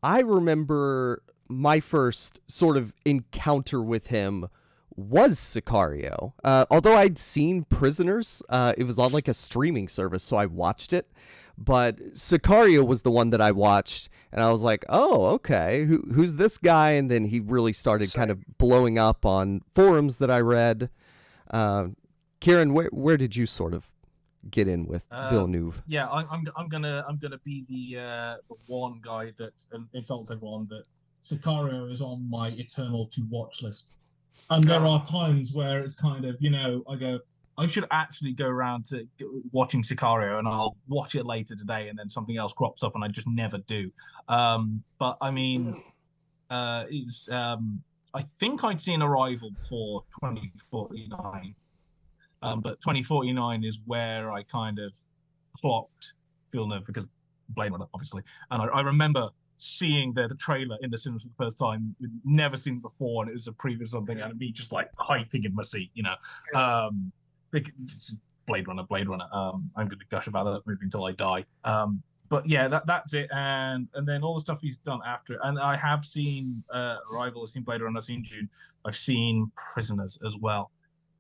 I remember my first sort of encounter with him was Sicario. Although I'd seen Prisoners, it was on like a streaming service, so I watched it. But Sicario was the one that I watched, and I was like, oh, okay, who's this guy? And then he really started kind of blowing up on forums that I read. Kieran, where did you sort of get in with Villeneuve? Yeah, I'm gonna be the one guy that insults everyone that Sicario is on my eternal to watch list. And there are times where it's kind of, I go, I should actually go around to watching Sicario, and I'll watch it later today, and then something else crops up, and I just never do. But I mean, it's I think I'd seen Arrival before 2049, but 2049 is where I kind of clocked Villeneuve, because Blade Runner, obviously, and I remember seeing the trailer in the cinema for the first time, never seen it before, and it was a preview of something, and me just like hyping in my seat, Blade Runner. I'm going to gush about that movie until I die. But yeah, that's it, and then all the stuff he's done after it. And I have seen Arrival, I've seen Blade Runner, I've seen Dune, I've seen Prisoners as well,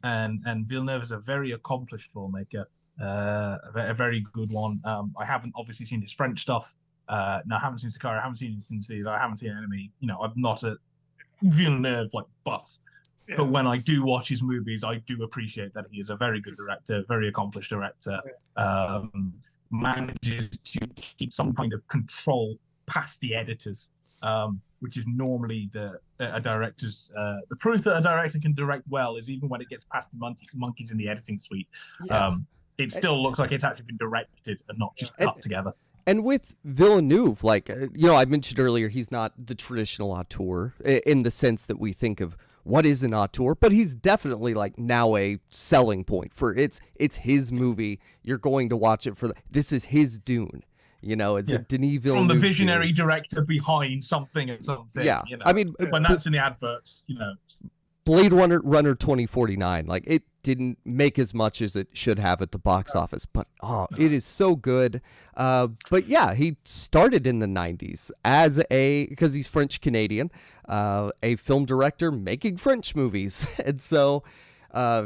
and Villeneuve is a very accomplished filmmaker, a very good one. I haven't obviously seen his French stuff. No, I haven't seen Sicario, I haven't seen Sin City, I haven't seen Enemy. I'm not a Villeneuve like buff. Yeah. But when I do watch his movies, I do appreciate that he is a very good director, very accomplished director, manages to keep some kind of control past the editors, which is normally a director's the proof that a director can direct well is even when it gets past the monkeys in the editing suite, it still looks like it's actually been directed and not just cut together. And with Villeneuve, like, I mentioned earlier, he's not the traditional auteur in the sense that we think of what is an auteur, but he's definitely like now a selling point for it's his movie. You're going to watch it for this is his Dune. It's a Denis Villeneuve. From the visionary director behind something and something. Yeah. I mean, when that's in the adverts, Blade Runner 2049, like, it didn't make as much as it should have at the box office, but it is so good. But yeah, he started in the 90s as because he's French Canadian, a film director making French movies. And so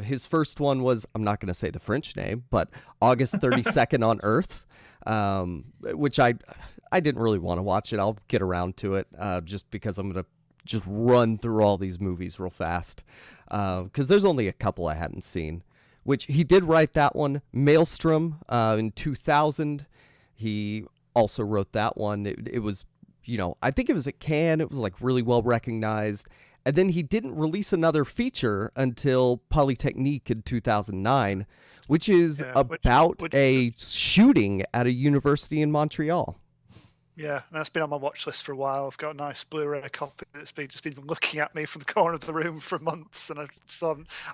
his first one was, I'm not going to say the French name, but August 32nd on Earth, which I didn't really want to watch it. I'll get around to it just because I'm going to just run through all these movies real fast, because there's only a couple I hadn't seen, which he did write that one. Maelstrom in 2000, he also wrote that one. It was, I think it was at Cannes. It was like really well recognized. And then he didn't release another feature until Polytechnique in 2009, which is about a shooting at a university in Montreal. Yeah, and that's been on my watch list for a while. I've got a nice Blu-ray copy that's been looking at me from the corner of the room for months, and I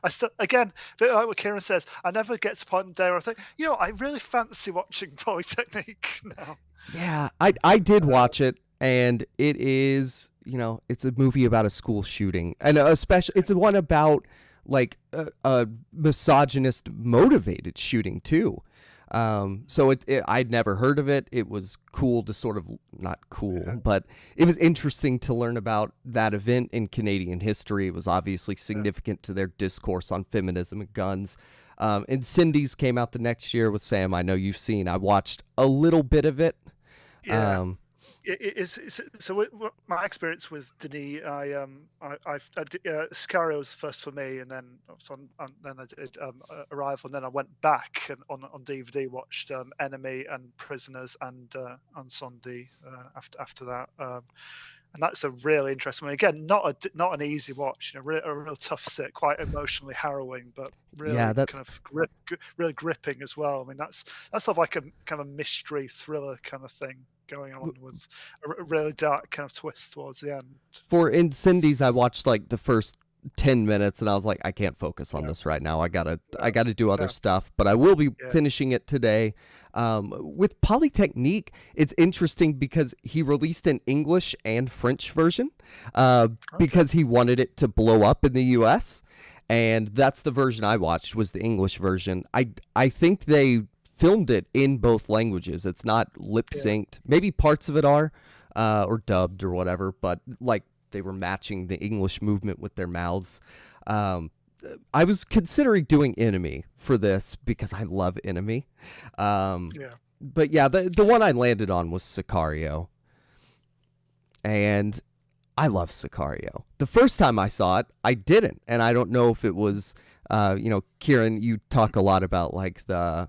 still, again, a bit like what Kieran says, I never get to the point in the day where I think, I really fancy watching Polytechnique now. Yeah, I did watch it, and it is, it's a movie about a school shooting, and especially it's one about like a misogynist motivated shooting too. So I'd never heard of it. It was cool to sort of, not cool, but it was interesting to learn about that event in Canadian history. It was obviously significant to their discourse on feminism and guns. And Cindy's came out the next year with Sam. I know you've seen. I watched a little bit of it. Yeah. So my experience with Denis, Sicario was first for me, and then I did Arrival, and then I went back and on DVD watched Enemy and Prisoners and Sunday after that, and that's a really interesting one. Again, not an easy watch, a real tough sit, quite emotionally harrowing, but really kind of really gripping as well. I mean, that's sort of like a kind of mystery thriller kind of thing going on with a really dark kind of twist towards the end. For Incendies, I watched like the first 10 minutes and I was like, I can't focus on this right now. I gotta do other stuff, but I will be finishing it today. With Polytechnique, it's interesting because he released an English and French version because he wanted it to blow up in the US, and that's the version I watched, was the English version. I think they filmed it in both languages. It's not lip synced. Maybe parts of it are or dubbed or whatever, but like they were matching the English movement with their mouths. I was considering doing Enemy for this because I love Enemy. But yeah, the one I landed on was Sicario. And I love Sicario. The first time I saw it, I didn't. And I don't know if it was, Kieran, you talk a lot about like the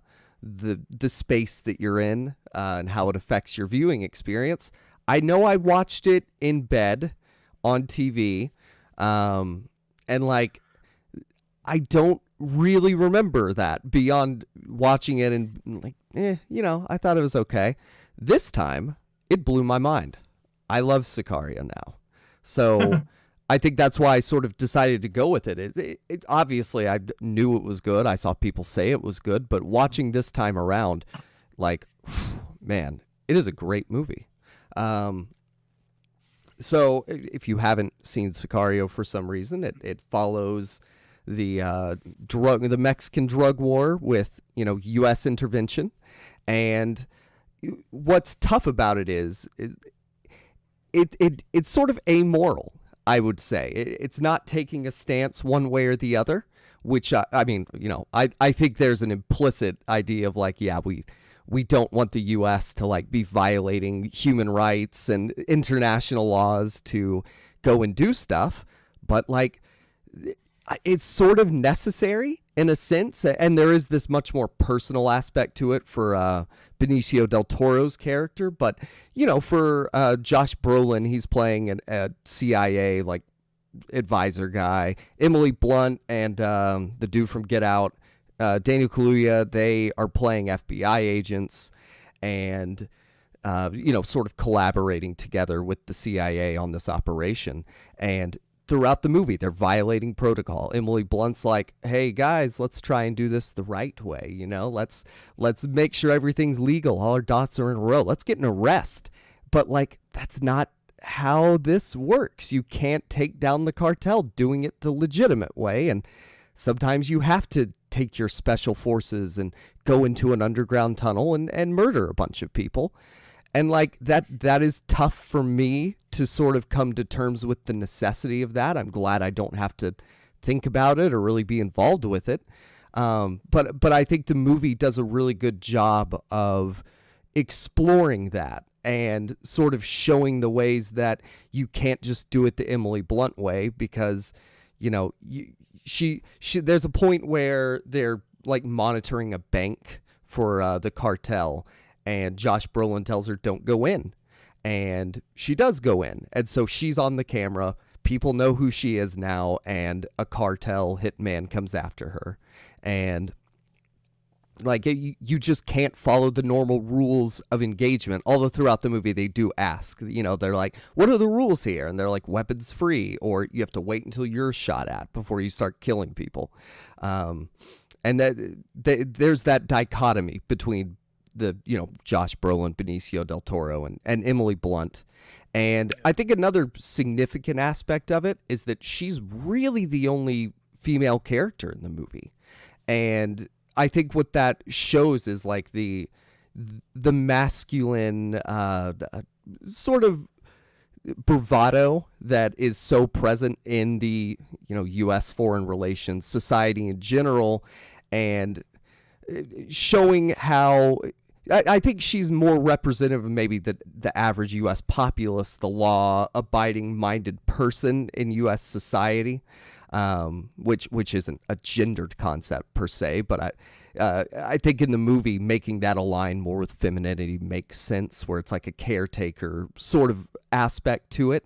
space that you're in and how it affects your viewing experience. I know I watched it in bed on TV, and like I don't really remember that beyond watching it and like, I thought it was okay. This time, it blew my mind. I love Sicario now. So I think that's why I sort of decided to go with it. It obviously, I knew it was good. I saw people say it was good. But watching this time around, like, man, it is a great movie. So if you haven't seen Sicario for some reason, it follows the Mexican drug war with, U.S. intervention. And what's tough about it is it's sort of amoral, I would say. It's not taking a stance one way or the other, which I mean, I think there's an implicit idea of like, yeah, we don't want the U.S. to like be violating human rights and international laws to go and do stuff, but like it's sort of necessary in a sense, and there is this much more personal aspect to it for Benicio del Toro's character. But for Josh Brolin, he's playing a CIA like advisor guy. Emily Blunt and the dude from Get Out, Daniel Kaluuya, they are playing FBI agents, and sort of collaborating together with the CIA on this operation. And throughout the movie, they're violating protocol. Emily Blunt's like, hey guys, let's try and do this the right way. Let's make sure everything's legal. All our dots are in a row. Let's get an arrest. But like, that's not how this works. You can't take down the cartel doing it the legitimate way. And sometimes you have to take your special forces and go into an underground tunnel and murder a bunch of people. And like that is tough for me to sort of come to terms with the necessity of that. I'm glad I don't have to think about it or really be involved with it. But I think the movie does a really good job of exploring that and sort of showing the ways that you can't just do it the Emily Blunt way, because she there's a point where they're like monitoring a bank for the cartel. And Josh Brolin tells her, don't go in. And she does go in. And so she's on the camera. People know who she is now. And a cartel hitman comes after her. And like, you just can't follow the normal rules of engagement. Although throughout the movie, they do ask, they're like, what are the rules here? And they're like, weapons free, or you have to wait until you're shot at before you start killing people. And there's that dichotomy between the Josh Brolin, Benicio del Toro, and Emily Blunt. And I think another significant aspect of it is that she's really the only female character in the movie. And I think what that shows is like the masculine sort of bravado that is so present in the U.S. foreign relations society in general, and showing how I think she's more representative of maybe the average U.S. populace, the law-abiding minded person in U.S. society, which isn't a gendered concept per se, but I think in the movie making that align more with femininity makes sense, where it's like a caretaker sort of aspect to it,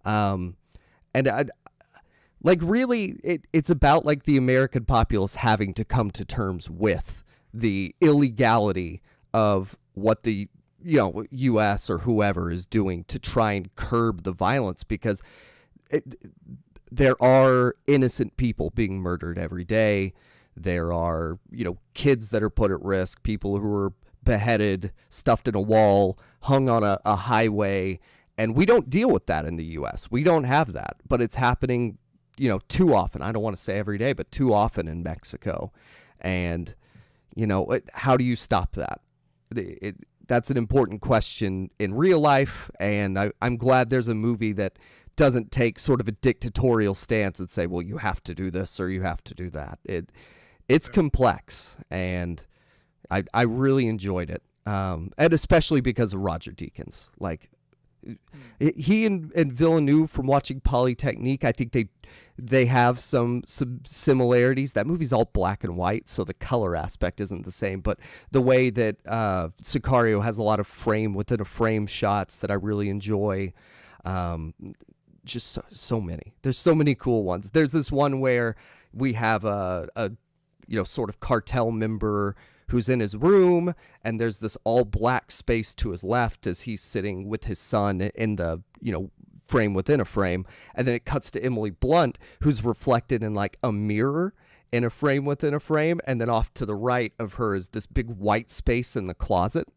and like really it's about like the American populace having to come to terms with the illegality of what the U.S. or whoever is doing to try and curb the violence, because there are innocent people being murdered every day. There are kids that are put at risk, people who are beheaded, stuffed in a wall, hung on a highway, and we don't deal with that in the U.S. We don't have that, but it's happening too often. I don't want to say every day, but too often in Mexico. And how do you stop that? That's an important question in real life, and I'm glad there's a movie that doesn't take sort of a dictatorial stance and say, well, you have to do this or you have to do that. It's complex, and I really enjoyed it, and especially because of Roger Deakins. Like, he and Villeneuve, from watching Polytechnique, I think they have some similarities. That movie's all black and white, so the color aspect isn't the same, but the way that Sicario has a lot of frame within a frame shots that I really enjoy. just so many. There's so many cool ones. There's this one where we have a sort of cartel member who's in his room, and there's this all black space to his left as he's sitting with his son in the, frame within a frame. And then it cuts to Emily Blunt, who's reflected in like a mirror in a frame within a frame. And then off to the right of her is this big white space in the closet.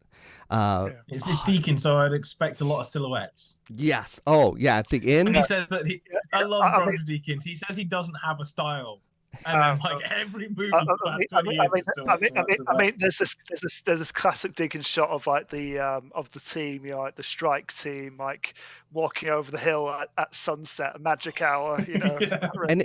It's his Deacon, so I'd expect a lot of silhouettes. Yes. Oh, yeah. At the end. And he says that I love Roger Deakins. He says he doesn't have a style. And then, every movie there's this classic Deakins shot of like the team, like the strike team, like walking over the hill at sunset, a magic hour, and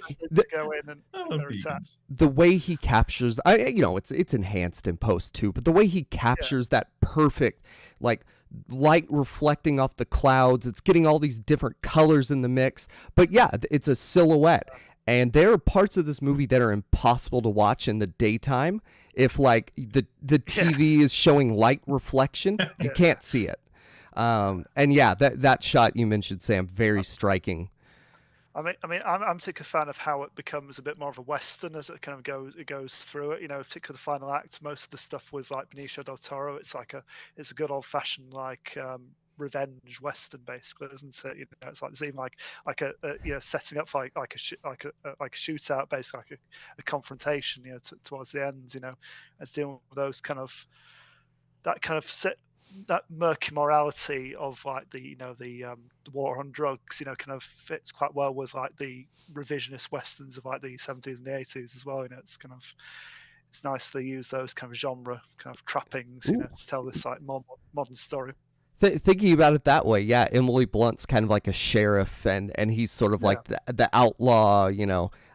go in and attack. The way he captures, it's enhanced in post too, but the way he captures that perfect, like, light reflecting off the clouds, it's getting all these different colors in the mix. But yeah, it's a silhouette. And there are parts of this movie that are impossible to watch in the daytime. If like the TV is showing light reflection, you can't see it. And yeah, that shot you mentioned, Sam, very striking. I'm a particular fan of how it becomes a bit more of a Western as it kind of goes through it. Particularly the final act. Most of the stuff with like Benicio del Toro, it's a good old fashioned like revenge Western, basically, isn't it? It's like even like a setting up for like a shootout, basically like a confrontation. Towards the end, as dealing with those that murky morality of like the war on drugs, kind of fits quite well with like the revisionist westerns of like the 70s and the 80s as well. It's nice they use those kind of genre kind of trappings, to tell this like more modern story. Thinking about it that way, yeah, Emily Blunt's kind of like a sheriff, and he's sort of like the outlaw.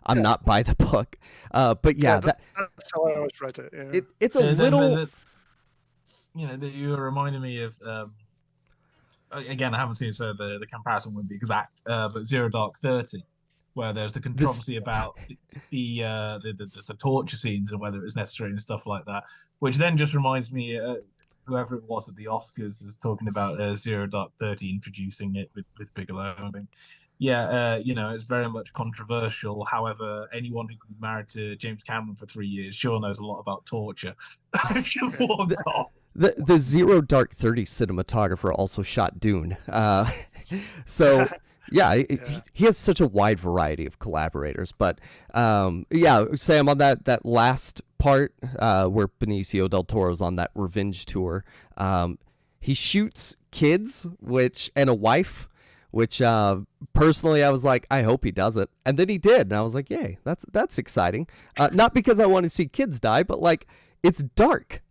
I'm not by the book, but that's how I always read it. It's a little. You were reminding me of. Again, I haven't seen it, so the comparison wouldn't be exact. But Zero Dark 30, where there's the controversy about the torture scenes and whether it was necessary and stuff like that, which then just reminds me. Whoever it was at the Oscars was talking about Zero Dark 30 introducing it with Bigelow. I think, it's very much controversial. However, anyone who was married to James Cameron for 3 years sure knows a lot about torture. Just walks off. The Zero Dark 30 cinematographer also shot Dune. So. Yeah, he has such a wide variety of collaborators. But Sam, on that last part where Benicio del Toro's on that revenge tour, he shoots kids and a wife, which personally I was like, I hope he does it. And then he did. And I was like, yay, that's exciting. Not because I want to see kids die, but like, it's dark,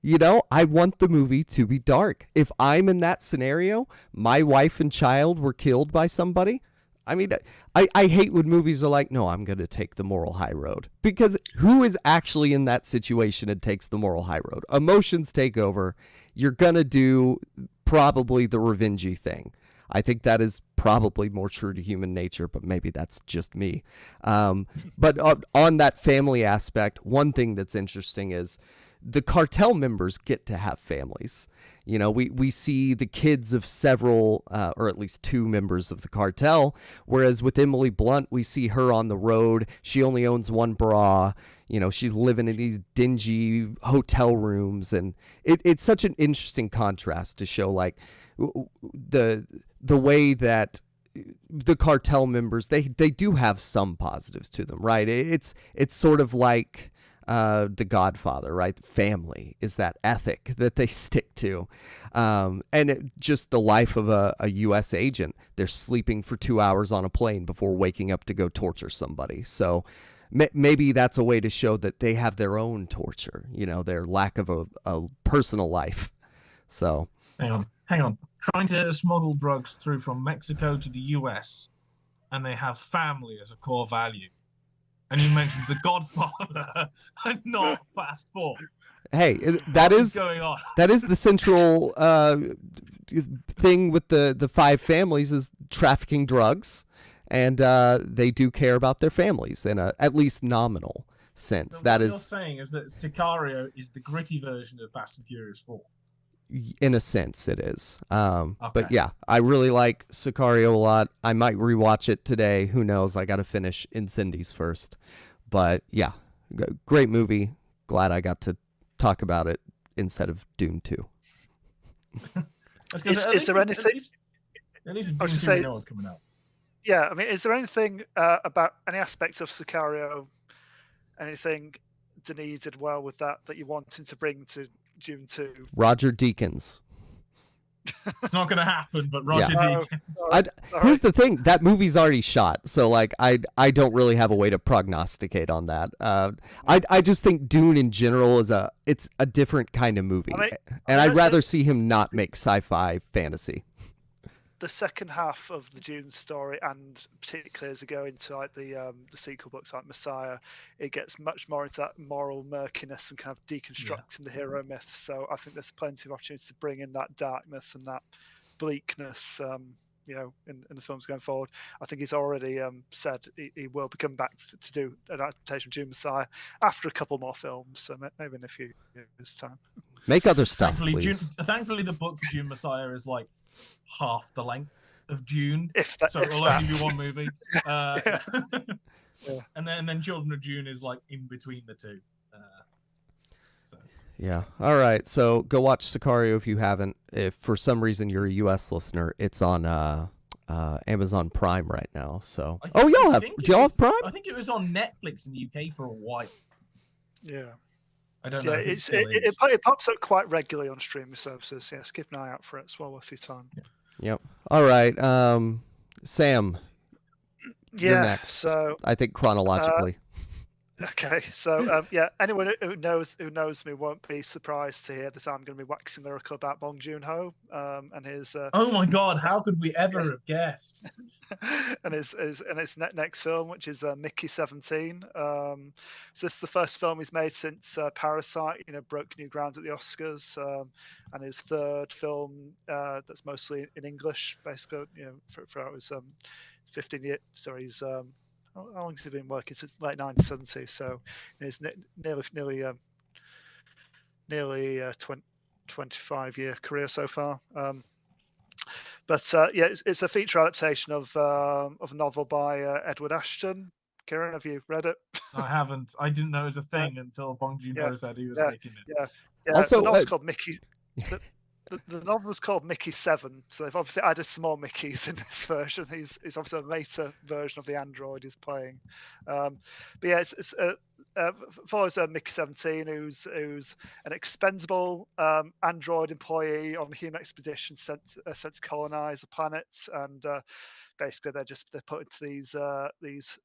I want the movie to be dark. If I'm in that scenario, my wife and child were killed by somebody. I mean, I hate when movies are like, no, I'm going to take the moral high road. Because who is actually in that situation and takes the moral high road? Emotions take over. You're going to do probably the revengey thing. I think that is probably more true to human nature, but maybe that's just me. But on that family aspect, one thing that's interesting is the cartel members get to have families. We see the kids of several, or at least two members of the cartel, whereas with Emily Blunt, we see her on the road. She only owns one bra. She's living in these dingy hotel rooms, and it's such an interesting contrast to show like the way that the cartel members, they do have some positives to them, right? It's sort of like The Godfather, right? Family is that ethic that they stick to. And just the life of a U.S. agent. They're sleeping for 2 hours on a plane before waking up to go torture somebody. So maybe that's a way to show that they have their own torture, their lack of a personal life. So hang on. Trying to smuggle drugs through from Mexico to the U.S. and they have family as a core value. And you mentioned The Godfather and not Fast 4. Hey, that is going on? That is the central thing with the five families is trafficking drugs, and they do care about their families in a at least nominal sense. So that what is you're saying is that Sicario is the gritty version of Fast and Furious 4. In a sense, it is. But Okay. yeah, I really like Sicario a lot. I might rewatch it today. Who knows? I got to finish Incendies first. But yeah, great movie. Glad I got to talk about it instead of Dune 2. I was gonna say, Is there anything? At least I was Dune 2 to say, we know what's coming out. yeah. I mean, is there anything about any aspect of Sicario, anything Denis did well with that you want him to bring to Dune 2? Roger Deakins. It's not going to happen, but Roger Yeah. Deakins. Here's the thing: that movie's already shot, so like I don't really have a way to prognosticate on that. I just think Dune in general it's a different kind of movie, and I'd rather see him not make sci-fi fantasy. The second half of the Dune story, and particularly as we go into like the sequel books like Messiah, it gets much more into that moral murkiness and kind of deconstructing the hero myth. So I think there's plenty of opportunities to bring in that darkness and that bleakness, in the films going forward. I think he's already said he will be coming back to do an adaptation of Dune Messiah after a couple more films, so maybe in a few years' time. Make other stuff, please. Thankfully, the book for Dune Messiah is like half the length of Dune, so it will only be one movie. Yeah. And then Children of Dune is like in between the two. Yeah. All right. So go watch Sicario if you haven't. If for some reason you're a U.S. listener, it's on Amazon Prime right now. So do y'all have Prime? I think it was on Netflix in the UK for a while. Yeah. I don't know. It pops up quite regularly on streaming services. Yeah, keep an eye out for it. It's well worth your time. Yep. All right. Sam. You're next. So I think chronologically. Okay, so anyone who knows me won't be surprised to hear that I'm going to be waxing lyrical about Bong Joon-Ho and his. Oh my God! How could we ever have guessed? and his next film, which is Mickey 17. So this is the first film he's made since Parasite. broke new ground at the Oscars, and his third film that's mostly in English, basically. For his 15 years. Sorry, he's. How long has he been working? Since late 1970s, so it's nearly 25-year career so far. But it's a feature adaptation of a novel by Edward Ashton. Kieran, have you read it? I haven't. I didn't know it was a thing until Bong Joon-Ho said he was making it. Yeah. Also, the novel's called Mickey. The novel was called Mickey 7, so they've obviously added some more Mickeys in this version. He's obviously a later version of the android he's playing. But yeah, it's follows Mickey 17, who's an expendable android employee on a human expedition sent to colonize a planet, and basically they're put into these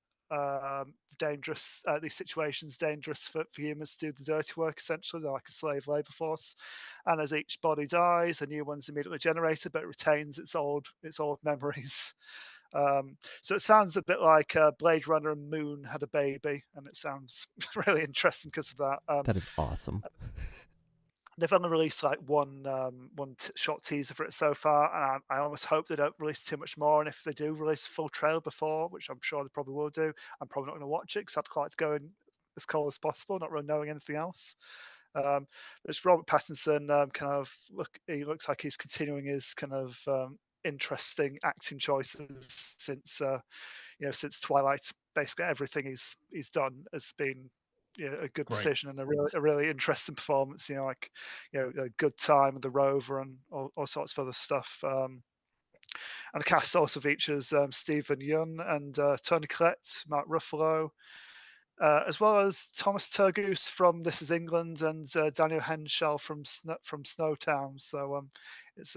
dangerous these situations dangerous for humans to do the dirty work. Essentially, they're like a slave labor force, and as each body dies, a new one's immediately generated, but it retains its old memories. So it sounds a bit like Blade Runner and Moon had a baby, and it sounds really interesting because of that. That is awesome. They've only released like one short teaser for it so far, and I almost hope they don't release too much more. And if they do release a full trailer before, which I'm sure they probably will do, I'm probably not going to watch it because I'd quite like to go in as cold as possible, not really knowing anything else. It's Robert Pattinson. He looks like he's continuing his kind of interesting acting choices since since Twilight. Basically, everything he's done has been a good decision and a really interesting performance. A good time with the Rover and all sorts of other stuff. And the cast also features Stephen Yeun and Toni Collette, Mark Ruffalo, as well as Thomas Turgoose from This Is England and Daniel Henshall from Snowtown. So it's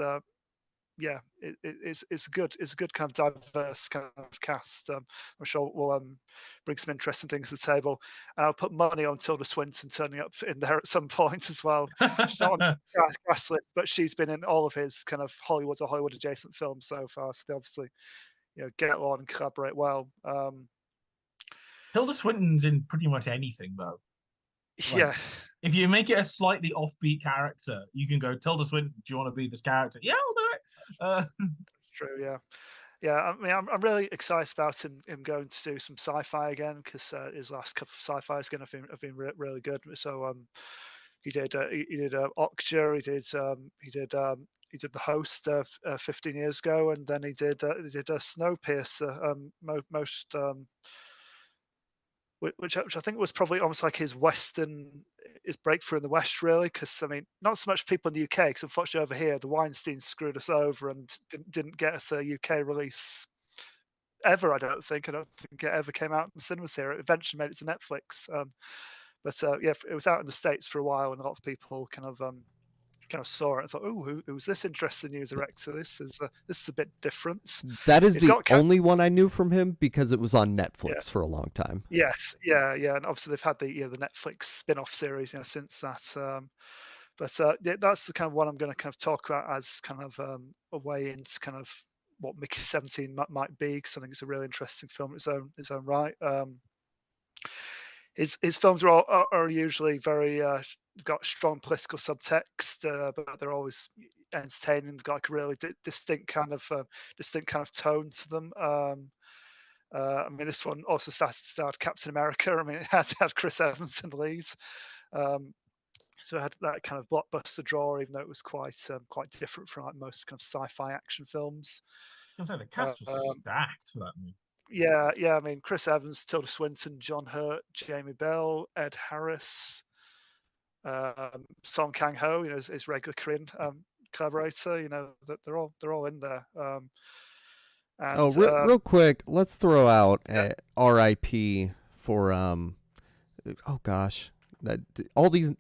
it's a good kind of diverse kind of cast. I'm sure we'll bring some interesting things to the table, and I'll put money on Tilda Swinton turning up in there at some point as well. She's not on the cast list, but she's been in all of his kind of Hollywood or Hollywood adjacent films so far. So they obviously get along and collaborate well. Tilda Swinton's in pretty much anything though. If you make it a slightly offbeat character, you can go, Tilda Swinton, do you want to be this character? Yeah, I'll do it. True, yeah. I mean, I'm really excited about him going to do some sci-fi again because his last couple of sci-fi have been really good. So he did Okja, he did The Host 15 years ago, and then he did Snowpiercer, most which I think was probably almost like his breakthrough in the West, really. Because I mean, not so much people in the UK, because unfortunately over here the Weinstein screwed us over and didn't get us a UK release ever. I don't think it ever came out in the cinemas here. It eventually made it to Netflix, but yeah, it was out in the States for a while, and a lot of people kind of saw it and thought, "Oh, who's this interesting new director? This is a bit different." That is It's the got only one I knew from him because it was on yeah, Netflix for a long time. yes, yeah, and obviously they've had the the Netflix spin-off series since that. But yeah, that's the kind of one I'm going to kind of talk about as kind of a way into kind of what Mickey 17 might be, because I think it's a really interesting film in its own right. His films are usually very got strong political subtext, but they're always entertaining. They've got like a really distinct kind of tone to them. I mean, this one also starred Captain America. I mean, it had Chris Evans in the lead, um, so it had that kind of blockbuster draw, even though it was quite different from like most kind of sci-fi action films. I was gonna say the Uh, cast was um, stacked for that movie. yeah. I mean, Chris Evans, Tilda Swinton, John Hurt, Jamie Bell, Ed Harris, Song Kang Ho, his regular Korean collaborator. That they're all in there. Oh, And real quick, let's throw out a R.I.P. for oh gosh, all these.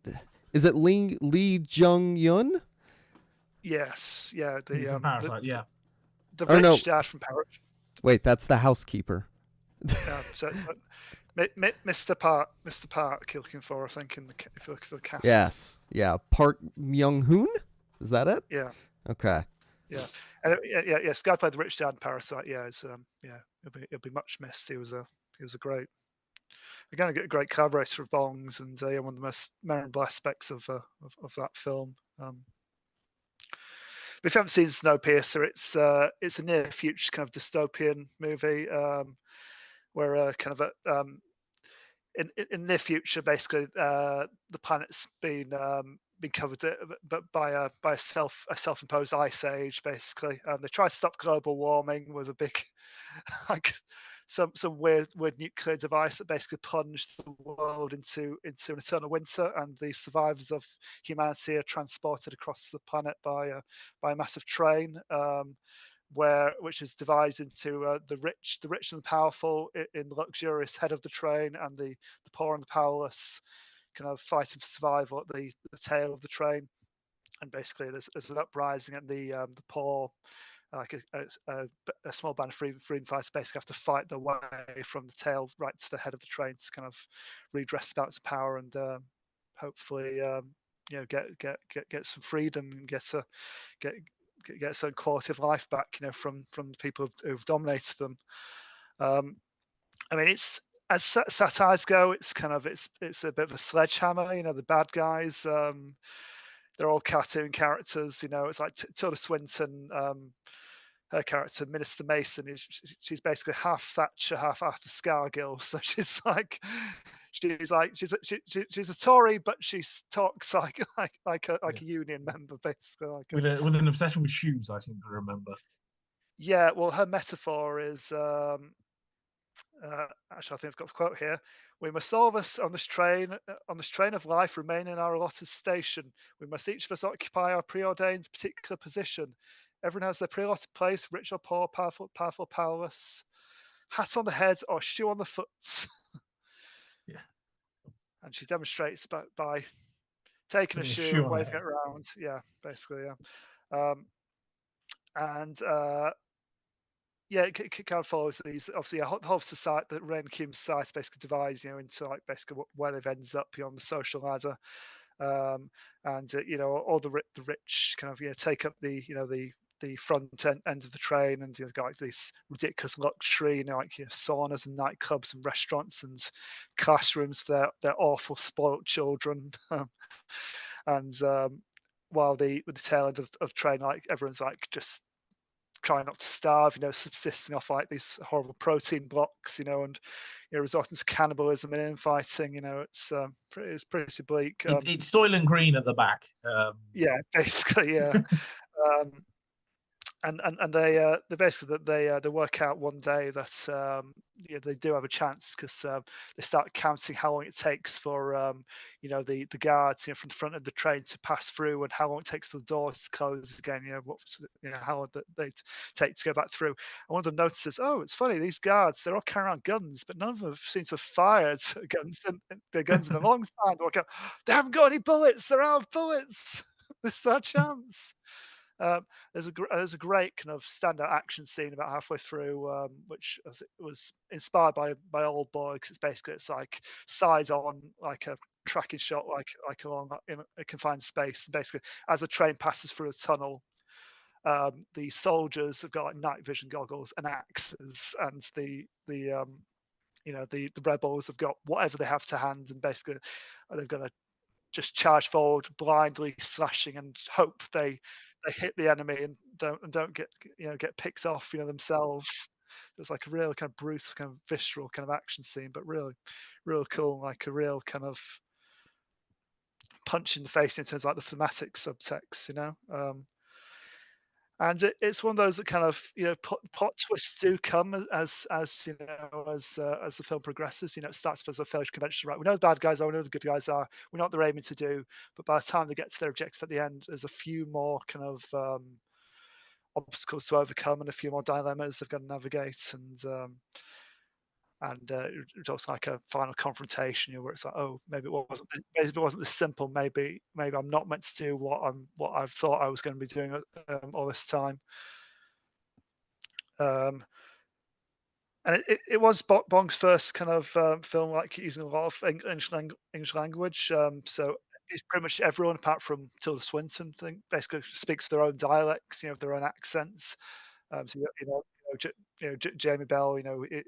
Is it Lee Jung Yun? yes, yeah, He's in Parasite, yeah. the Or no, rich dad from Paris. wait, that's the housekeeper. So Mr. Park, you're looking for, I think, if you're looking for the cast. Yes, yeah, Park Myung Hoon. Is that it? Yeah, Okay. yeah, and yeah. This guy played the rich dad in Parasite. Yeah, he'll be much missed. He was a great, again, a great collaborator of Bong's, and yeah, one of the most memorable aspects of that film. But if you haven't seen Snowpiercer, it's a near future kind of dystopian movie, where kind of in near future, basically, the planet's been covered, but by a self-imposed ice age. Basically, they try to stop global warming with a big, like some weird nuclear device that basically plunged the world into an eternal winter, and the survivors of humanity are transported across the planet by a massive train. Which is divided into the rich and the powerful in the luxurious head of the train, and the poor and the powerless kind of fighting for survival at the tail of the train. And basically, there's an uprising, and the poor, like a small band of freedom fighters, basically have to fight their way from the tail right to the head of the train to kind of redress the balance of power, and hopefully, get some freedom, and get some quality of life back, from the people who've dominated them. I mean, it's, as satires go, it's a bit of a sledgehammer. The bad guys, they're all cartoon characters. It's like Tilda Swinton, her character Minister Mason, she's basically half Thatcher, half Arthur Scargill. So she's a Tory, but she talks like a union member, basically. With an obsession with shoes, I seem to remember. Yeah, well, her metaphor is actually, I think I've got the quote here. We must all of us on this train of life remain in our allotted station. We must each of us occupy our preordained particular position. Everyone has their pre-allotted place, rich or poor, powerful, powerless, hat on the head or shoe on the foot. Yeah. And she demonstrates by taking a shoe and waving it around. Yeah, basically, yeah. And yeah, it kind of follows these. Obviously, the whole society, the Rain Cume society, basically divides, into like basically where they've ended up on the social ladder, and all the rich kind of take up the front end of the train, and got like this ridiculous luxury, like saunas and nightclubs and restaurants and classrooms for their awful spoilt children, and while with the tail end of train, like everyone's like just trying not to starve, subsisting off like these horrible protein blocks, and resorting to cannibalism and infighting. It's pretty bleak. It's Soylent Green at the back. Yeah, basically, yeah. And they basically they work out one day that they do have a chance, because they start counting how long it takes for the guards from the front of the train to pass through, and how long it takes for the doors to close again. How long they take to go back through. And one of them notices, oh, it's funny, these guards, they're all carrying around guns, but none of them seem to have fired their guns in a long time. They haven't got any bullets. They're out of bullets. This is our chance. There's a great kind of standout action scene about halfway through, which was inspired by Old Boy, because it's like side on, like a tracking shot, like along in a confined space. And basically, as the train passes through a tunnel, the soldiers have got like night vision goggles and axes, and the rebels have got whatever they have to hand, and basically they're going to just charge forward blindly, slashing, and hope they hit the enemy and don't get picked off themselves. It's like a real kind of brutal, kind of visceral kind of action scene, but really real cool, like a real kind of punch in the face in terms of like the thematic subtext. And it's one of those that kind of plot twists do come as the film progresses. It starts as a fairly conventional, right? We know the bad guys are, we know the good guys are, we know what they're aiming to do, but by the time they get to their objective at the end, there's a few more kind of obstacles to overcome, and a few more dilemmas they've got to navigate, and it's also like a final confrontation, where it's like, oh, maybe it wasn't this simple. Maybe I'm not meant to do what I thought I was going to be doing all this time. And it was Bong's first kind of film like using a lot of English language. So it's pretty much everyone apart from Tilda Swinton, I think, basically speaks their own dialects, their own accents. So Jamie Bell,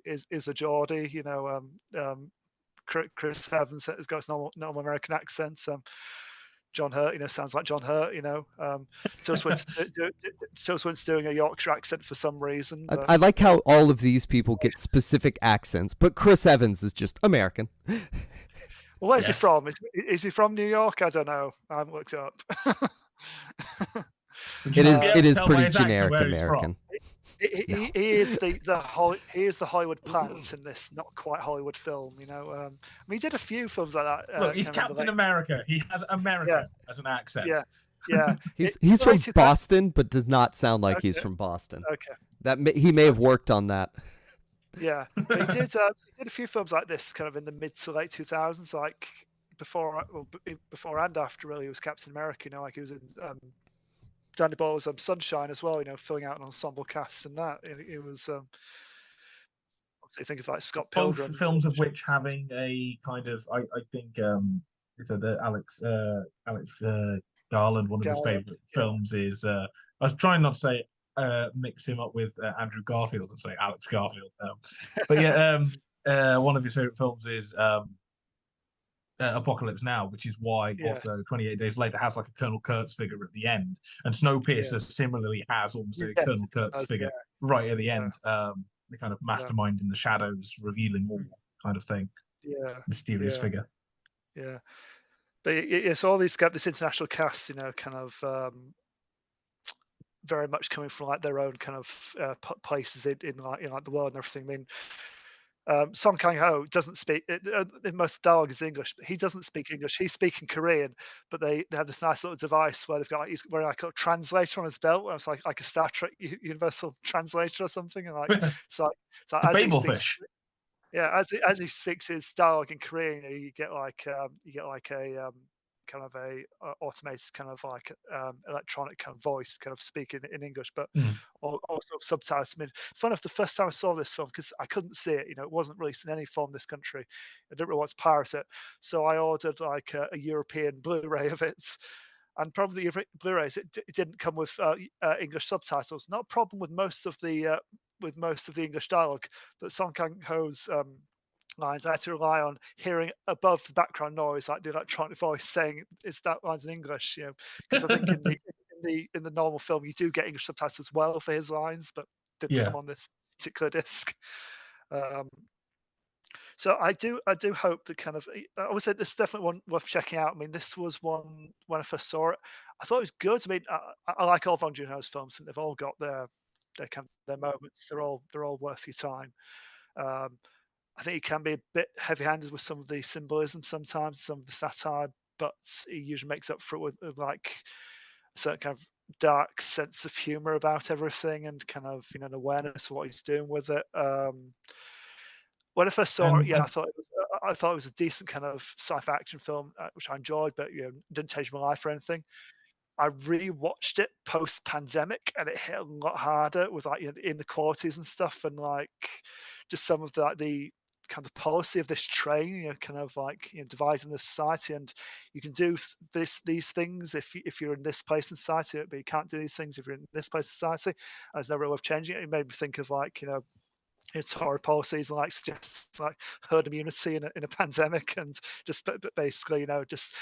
is a Geordie. Chris Evans has got his normal American accent. John Hurt, sounds like John Hurt. Tilda Swinton's doing a Yorkshire accent for some reason. But... I like how all of these people get specific accents, but Chris Evans is just American. Well, where's he from? Is he from New York? I don't know. I haven't looked it up. It is pretty generic American. He is the Hollywood plant in this not quite Hollywood film. I mean, he did a few films like that. Look, he's Captain America. He has America as an accent. Yeah. He's from Boston, but does not sound like he's from Boston. Okay. He may have worked on that. Yeah, but he did a few films like this, kind of in the mid to late 2000s, like before and after really he was Captain America. Like he was in Danny Boyle's Sunshine as well. Filling out an ensemble cast, and that it was. Obviously, think of like Scott Pilgrim. Both films of which having a kind of, I think, the Alex Garland, one of his favorite films is. I was trying not to say. Mix him up with Andrew Garfield and say Alex Garfield. But yeah, one of his favorite films is Apocalypse Now, which is why also 28 Days Later has like a Colonel Kurtz figure at the end, and Snowpiercer similarly has almost a Colonel Kurtz figure right at the end. The kind of mastermind in the shadows, revealing all kind of thing. Mysterious figure. Yeah, but so all these got this international cast, kind of. Very much coming from like their own kind of places in like the world and everything. I mean, Song Kang-ho doesn't speak. Most dialogue is English, but he doesn't speak English. He's speaking Korean, but they have this nice little device where they've got he's wearing like a translator on his belt. It's like a Star Trek universal translator or something, and like so it's a Babel fish. Yeah, as he speaks his dialogue in Korean, you get like a kind of a automated kind of like electronic kind of voice kind of speaking in English, but also subtitles. I mean, fun enough, the first time I saw this film, because I couldn't see it, it wasn't released in any form in this country. I didn't really want to pirate it, so I ordered like a European Blu-ray of it. And probably the Blu-rays, it didn't come with English subtitles. Not a problem with most of the English dialogue, but Song Kang-ho's lines, I had to rely on hearing above the background noise, like the electronic voice saying that lines in English, because I think in the normal film, you do get English subtitles as well for his lines, but didn't Yeah. come on this particular disc. So I do hope that kind of I would say this is definitely one worth checking out. I mean, this was one when I first saw it, I thought it was good. I mean, I like all Bong Joon-Ho's films, and they've all got their kind of their moments. They're all worth your time. Um, I think he can be a bit heavy-handed with some of the symbolism sometimes, some of the satire, but he usually makes up for it with like a certain kind of dark sense of humor about everything and kind of an awareness of what he's doing with it. When I first saw it, And yeah, I thought it was a decent kind of sci-fi action film, which I enjoyed, but didn't change my life or anything. I rewatched it post-pandemic, and it hit a lot harder with like the inequalities and stuff, and like just some of the kind of policy of this train, kind of like dividing the society, and you can do these things if you're in this place in society, but you can't do these things if you're in this place in society. And there's no real way of changing it. It made me think of like Tory policies and like suggests like herd immunity in a pandemic, and just but basically just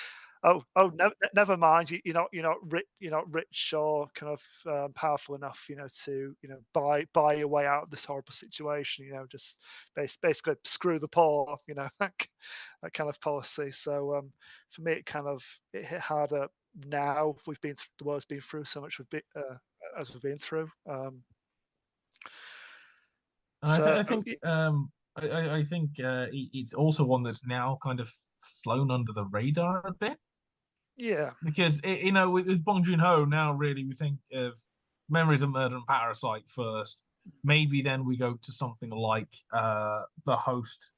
never mind, you're not rich or kind of powerful enough to buy your way out of this horrible situation, just basically screw the poor, that kind of policy. So for me it hit harder now. The world's been through so much as we've been through. So I think it's also one that's now kind of flown under the radar a bit, yeah, because with Bong Joon-Ho now, really we think of Memories of Murder and Parasite first. Maybe then we go to something like The Host,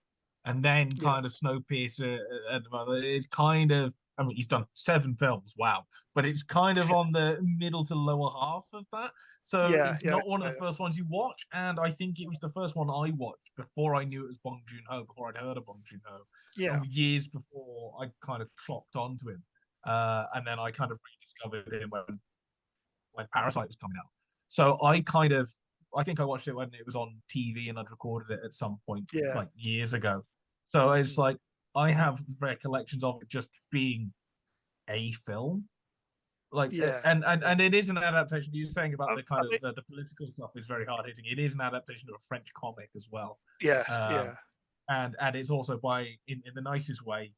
and then yeah, kind of Snowpiercer at the moment. It's kind of, I mean, he's done 7 films, wow, but it's kind of on the middle to lower half of that. So yeah, it's yeah, not one of the first ones you watch, and I think it was the first one I watched before I knew it was Bong Joon-Ho, before I'd heard of Bong Joon-Ho, yeah, and years before I kind of clocked onto him. And then I kind of rediscovered him when Parasite was coming out. So I think I watched it when it was on TV, and I'd recorded it at some point yeah, like years ago. So it's like I have recollections of it just being a film. Like yeah. and it is an adaptation. You're saying about I, the I kind mean, of the political stuff is very hard hitting. It is an adaptation of a French comic as well. yeah, Um, yeah, and it's also in the nicest way.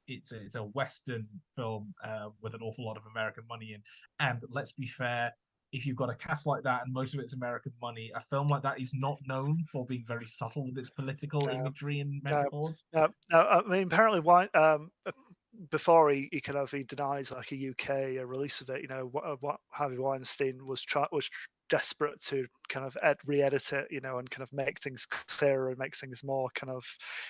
It's a Western film with an awful lot of American money in. And let's be fair, if you've got a cast like that and most of it's American money, a film like that is not known for being very subtle with its political no, imagery and no, metaphors. no, no. I mean, apparently, why? Before he denied like a UK release of it, what Harvey Weinstein was desperate to kind of re-edit it, and kind of make things clearer and make things more kind of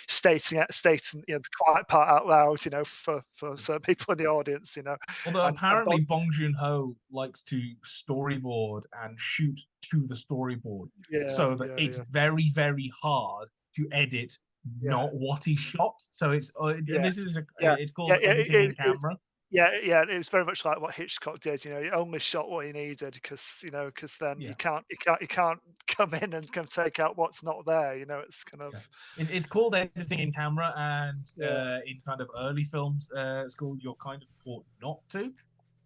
stating the quiet part out loud, for certain people in the audience, Although and apparently Bong Joon-ho likes to storyboard and shoot to the storyboard, yeah, so that yeah, it's yeah, very, very hard to edit yeah, not what he shot. So yeah, this is yeah, it's yeah, called editing in camera. yeah. It was very much like what Hitchcock did. He only shot what he needed because then Yeah, you can't come in and kind of take out what's not there. It's kind yeah. of It's called editing in camera, and yeah, in kind of early films school, you're kind of taught not to.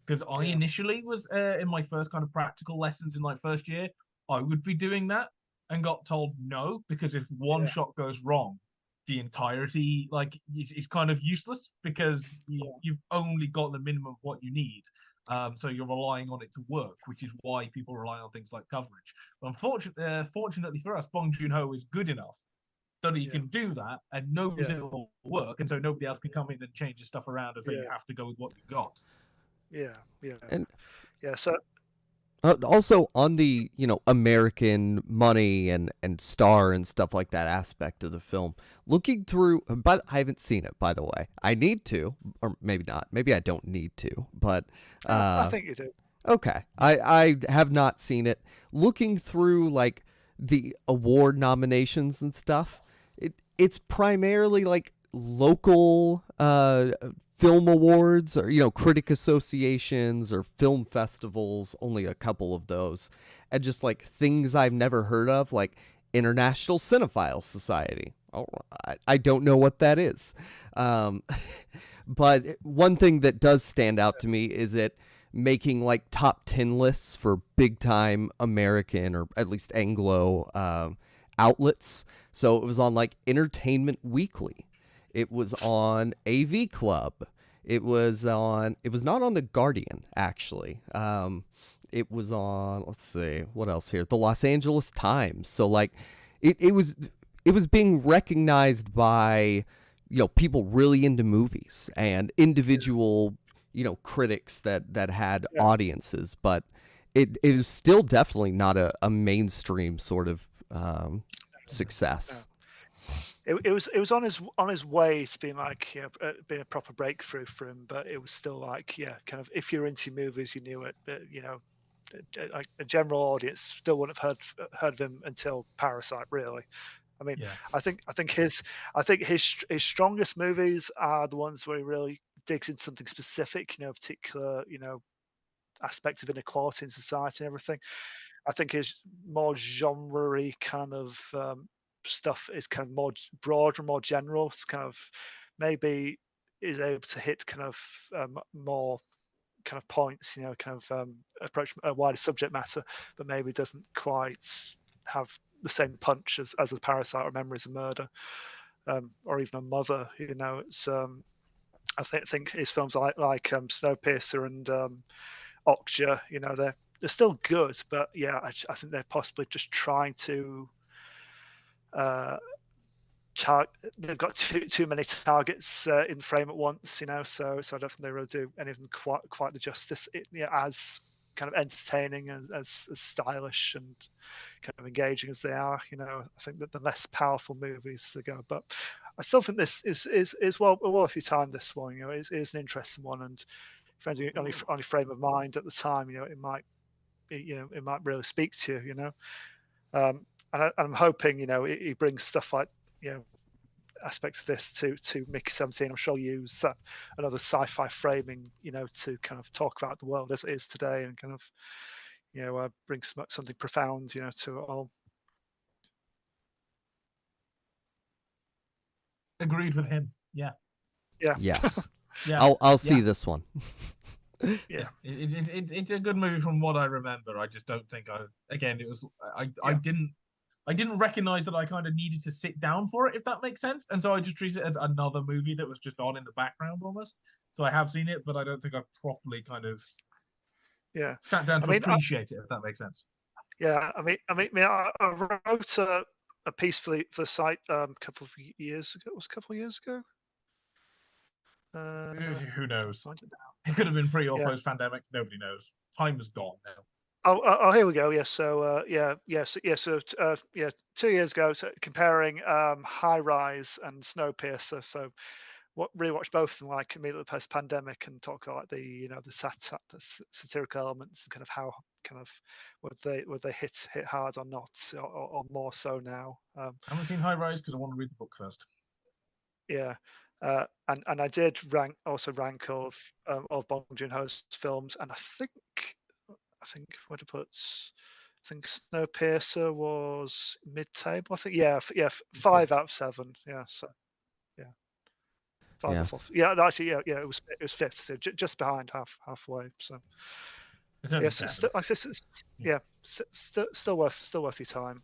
Because I yeah, initially was in my first kind of practical lessons in like first year, I would be doing that and got told no, because if one yeah, shot goes wrong, the entirety like is kind of useless, because yeah, you've only got the minimum of what you need. So you're relying on it to work, which is why people rely on things like coverage. But fortunately for us, Bong Joon-Ho is good enough that he yeah, can do that and knows yeah, it will work, and so nobody else can come in and change his stuff around and say you yeah, have to go with what you got. yeah, yeah, And yeah. So also on the American money and star and stuff like that aspect of the film, looking through, but I haven't seen it, by the way. I need to, or maybe not. Maybe I don't need to, but I think you do. okay. I have not seen it. Looking through like the award nominations and stuff, it's primarily like local film awards, or critic associations or film festivals, only a couple of those, and just like things I've never heard of, like International Cinephile Society. Oh, I don't know what that is. But one thing that does stand out to me is that making like top 10 lists for big time American or at least Anglo outlets. So it was on like Entertainment Weekly. It was on AV Club. It was not on The Guardian, actually. It was on, let's see, what else here? The Los Angeles Times. So like it was being recognized by, people really into movies and individual, critics that had audiences, but it was still definitely not a mainstream sort of success. It was on his way to being like, being a proper breakthrough for him, but it was still like, kind of, if you're into movies, you knew it, but like a general audience still wouldn't have heard of him until Parasite, really. I mean, I think his strongest movies are the ones where he really digs into something specific, particular, aspects of inequality in society and everything. I think his more genre-y kind of stuff is kind of more broader, more general. It's kind of maybe is able to hit kind of more kind of points, kind of approach a wider subject matter, but maybe doesn't quite have the same punch as a Parasite or Memories of Murder, or even a Mother. It's I think his films like Snowpiercer and Okja, they're still good, but I think they're possibly just trying to they've got too many targets in the frame at once, so I don't think they really do any of them quite the justice. As kind of entertaining and as stylish and kind of engaging as they are, I think that the less powerful movies they go. But I still think this is well worth your time. This one, it is an interesting one, and depends on your frame of mind at the time. It might really speak to you. And I'm hoping he brings stuff like aspects of this to Mickey 17. I'm sure he'll use another sci-fi framing, to kind of talk about the world as it is today and kind of bring something profound, to it all. Agreed with him. Yeah. Yes. Yeah. I'll see this one. Yeah. It's a good movie from what I remember. I just don't think I didn't recognize that I kind of needed to sit down for it, if that makes sense. And so I just treated it as another movie that was just on in the background almost. So I have seen it, but I don't think I've properly kind of sat down to appreciate it, if that makes sense. Yeah, I wrote a piece for the site a couple of years ago. It was a couple of years ago. Who knows? It could have been pre or post pandemic. Nobody knows. Time is gone now. Oh, here we go. Yeah, so 2 years ago, so comparing High Rise and Snowpiercer. So, rewatched both of them like immediately post pandemic and talk about the the satirical elements and kind of how kind of would they hit hard or not or more so now. I haven't seen High Rise because I want to read the book first. Yeah. And I did rank all of Bong Joon-Ho's films, and I think what to put. I think Snowpiercer was mid-table. I think 5 out of 7. Yeah, so 5 or 4. Yeah, actually, it was fifth, so just behind halfway. So still worth your time.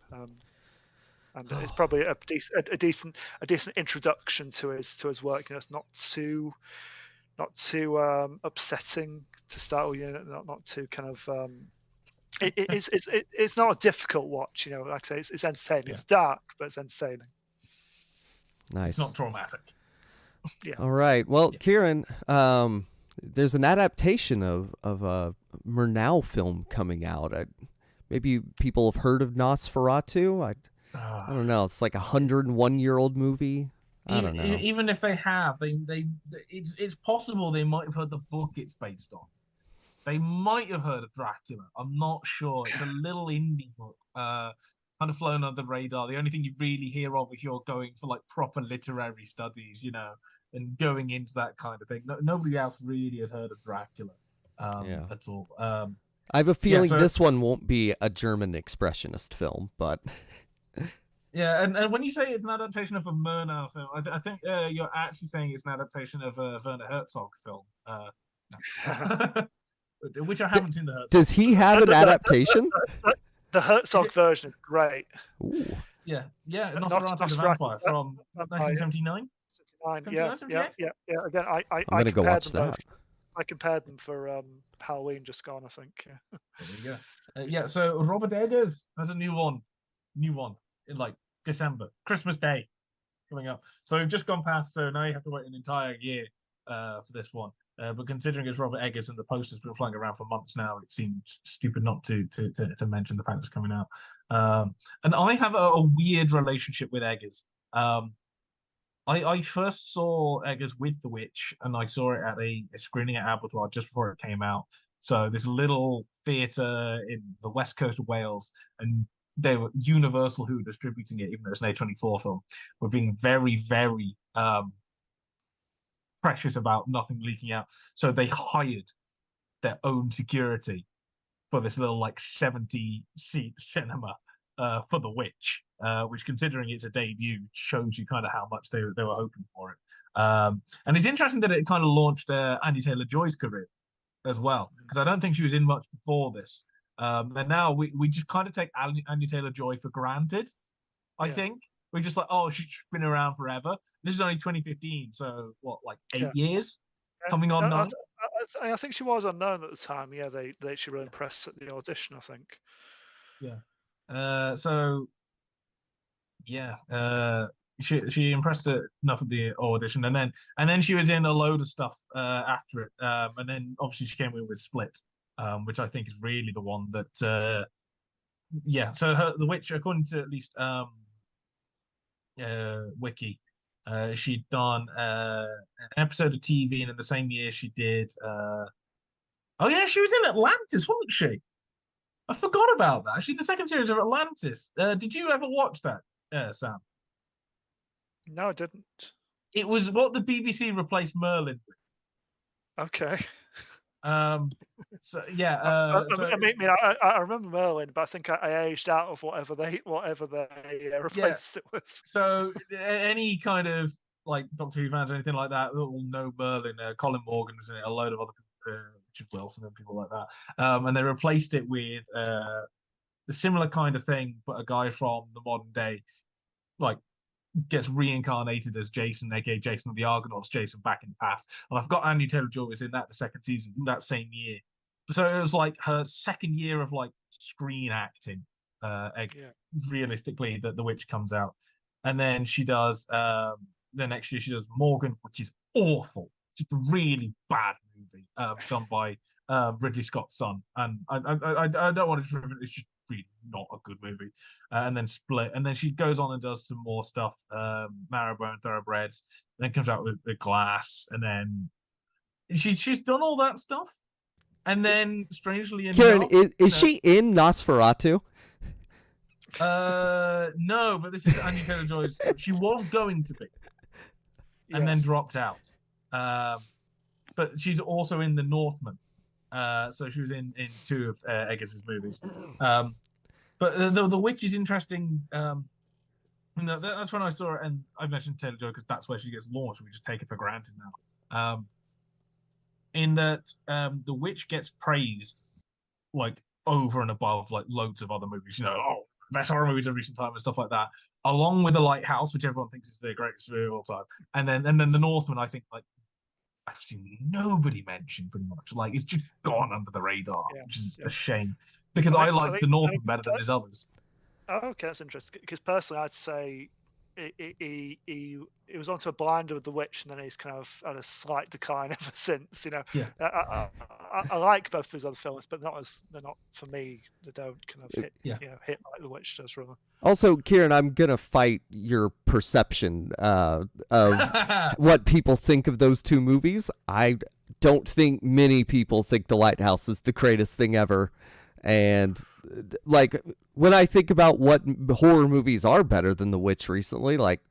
And it's probably a decent introduction to his work. It's not too upsetting to start with. Not too kind of. It's not a difficult watch. Like I say, it's entertaining. Yeah. It's dark, but it's entertaining. Nice. It's not traumatic. Yeah. All right. Well, Kieran, there's an adaptation of a Murnau film coming out. Maybe people have heard of Nosferatu. I don't know. It's like 101-year-old movie. I don't know. Even if they have, it's possible they might have heard the book it's based on. They might have heard of Dracula. I'm not sure. It's a little indie book, kind of flown under the radar. The only thing you really hear of if you're going for like proper literary studies, and going into that kind of thing. Nobody else really has heard of Dracula at all. I have a feeling this one won't be a German expressionist film, but... Yeah, and when you say it's an adaptation of a Murnau film, I think you're actually saying it's an adaptation of a Werner Herzog film. No. which I haven't seen the Herzog. Does he have an adaptation? The Herzog version is great. Ooh. Yeah, Nosferatu the Vampire from 1979. Yeah. Again, I'm gonna go watch that. I compared them for Halloween just gone, I think. Yeah. There you go. Yeah, so Robert Eggers has a new one in like December, Christmas Day coming up. So we've just gone past, so now you have to wait an entire year for this one. But considering it's Robert Eggers and the poster's been flying around for months now, it seems stupid not to mention the fact it's coming out. And I have a weird relationship with Eggers. I first saw Eggers with The Witch, and I saw it at a screening at Abertoir just before it came out. So this little theatre in the west coast of Wales, and they were Universal who were distributing it, even though it's an A24 film, were being very, very precious about nothing leaking out. So they hired their own security for this little like 70-seat cinema for The Witch, which, considering it's a debut, shows you kind of how much they were hoping for it. And it's interesting that it kind of launched Anya Taylor-Joy's career as well, because I don't think she was in much before this. And now we just kind of take Anya Taylor-Joy for granted, I think. We're just like, oh, she's been around forever. This is only 2015, so what, like 8 years? Coming on 9? I think she was unknown at the time. Yeah, she were impressed at the audition, I think. Yeah. She impressed her enough at the audition, and then she was in a load of stuff after it, and then obviously she came in with Split, which I think is really the one that So The Witch, according to at least Wiki, she'd done an episode of TV, and in the same year she did. She was in Atlantis, wasn't she? I forgot about that. Actually, the second series of Atlantis. Did you ever watch that, Sam? No, I didn't. It was what the BBC replaced Merlin with. Okay. So yeah. I remember Merlin, but I think I aged out of whatever they replaced it with. So any kind of like Doctor Who fans or anything like that will know Merlin. Colin Morgan was in it. A load of other people, Richard Wilson and people like that. And they replaced it with the similar kind of thing, but a guy from the modern day, like, gets reincarnated as Jason, aka Jason of the Argonauts, Jason back in the past. And I've got Anya Taylor-Joy was in that the second season that same year. So it was like her second year of like screen acting. Realistically, that The Witch comes out, and then she does the next year she does Morgan, which is awful, just a really bad movie done by Ridley Scott's son. And I don't want to. It's just really not a good movie. And then Split, and then she goes on and does some more stuff, Marrowbone, Thoroughbreds, and then comes out with Glass, and then she's done all that stuff. And then, strangely enough, Kieran, is she in Nosferatu? No, but this is Anya Taylor-Joy's. She was going to be, and then dropped out. But she's also in The Northman. So she was in 2 of Eggers' movies. But the Witch is interesting. That's when I saw it, and I mentioned Taylor-Joy because that's where she gets launched. We just take it for granted now. In that The Witch gets praised like over and above like loads of other movies. Best horror movies of recent time and stuff like that, along with The Lighthouse, which everyone thinks is their greatest movie of all time, and then The Northman. I think like I've seen nobody mention pretty much. Like it's just gone under the radar, which is a shame because I like The Northman better than his others. Oh, okay, that's interesting. Because personally, I'd say he was onto a blinder with The Witch, and then he's kind of had a slight decline ever since. I like both of his other films, but they're not for me. They don't kind of hit like The Witch does, really. Also, Kieran, I'm gonna fight your perception of what people think of those 2 movies. I don't think many people think The Lighthouse is the greatest thing ever, and like when I think about what horror movies are better than The Witch recently, like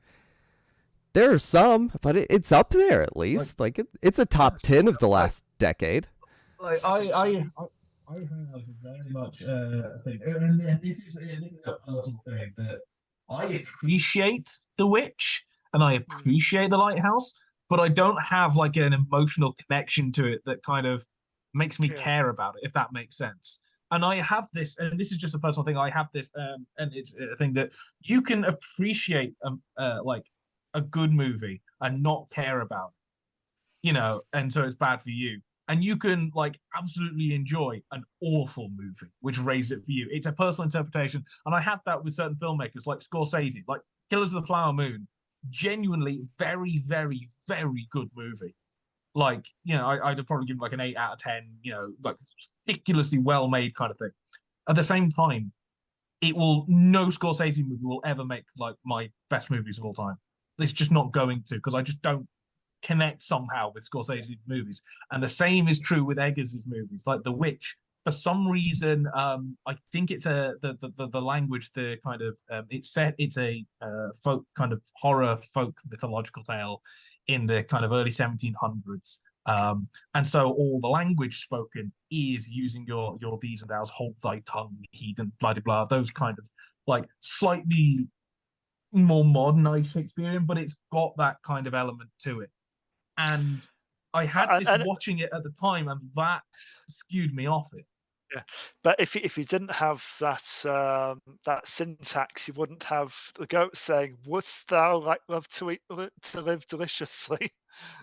there are some, but it's up there at least. Like it's a top 10 of the last decade. Like I have very much a thing, and this is a personal thing that I appreciate The Witch and I appreciate The Lighthouse, but I don't have like an emotional connection to it that kind of makes me care about it, if that makes sense. And I have this, and this is just a personal thing. I have this, and it's a thing that you can appreciate, like a good movie and not care about it, and so it's bad for you. And you can like absolutely enjoy an awful movie, which raises it for you. It's a personal interpretation, and I had that with certain filmmakers like Scorsese, like Killers of the Flower Moon, genuinely very, very, very good movie. Like, I'd probably give like an 8 out of 10, like ridiculously well made kind of thing. At the same time, no Scorsese movie will ever make like my best movies of all time. It's just not going to, because I just don't connect somehow with Scorsese movies. And the same is true with Eggers' movies, like The Witch. For some reason, I think it's the language, the kind of it's a folk kind of horror folk mythological tale in the kind of early 1700s. And so all the language spoken is using your these and thous, hold thy tongue, heathen, blah blah blah, those kind of like slightly more modernized Shakespearean, but it's got that kind of element to it. And I had this watching it at the time, and that skewed me off it. Yeah, but if you didn't have that that syntax, you wouldn't have the goat saying, "Wouldst thou like love to live deliciously?"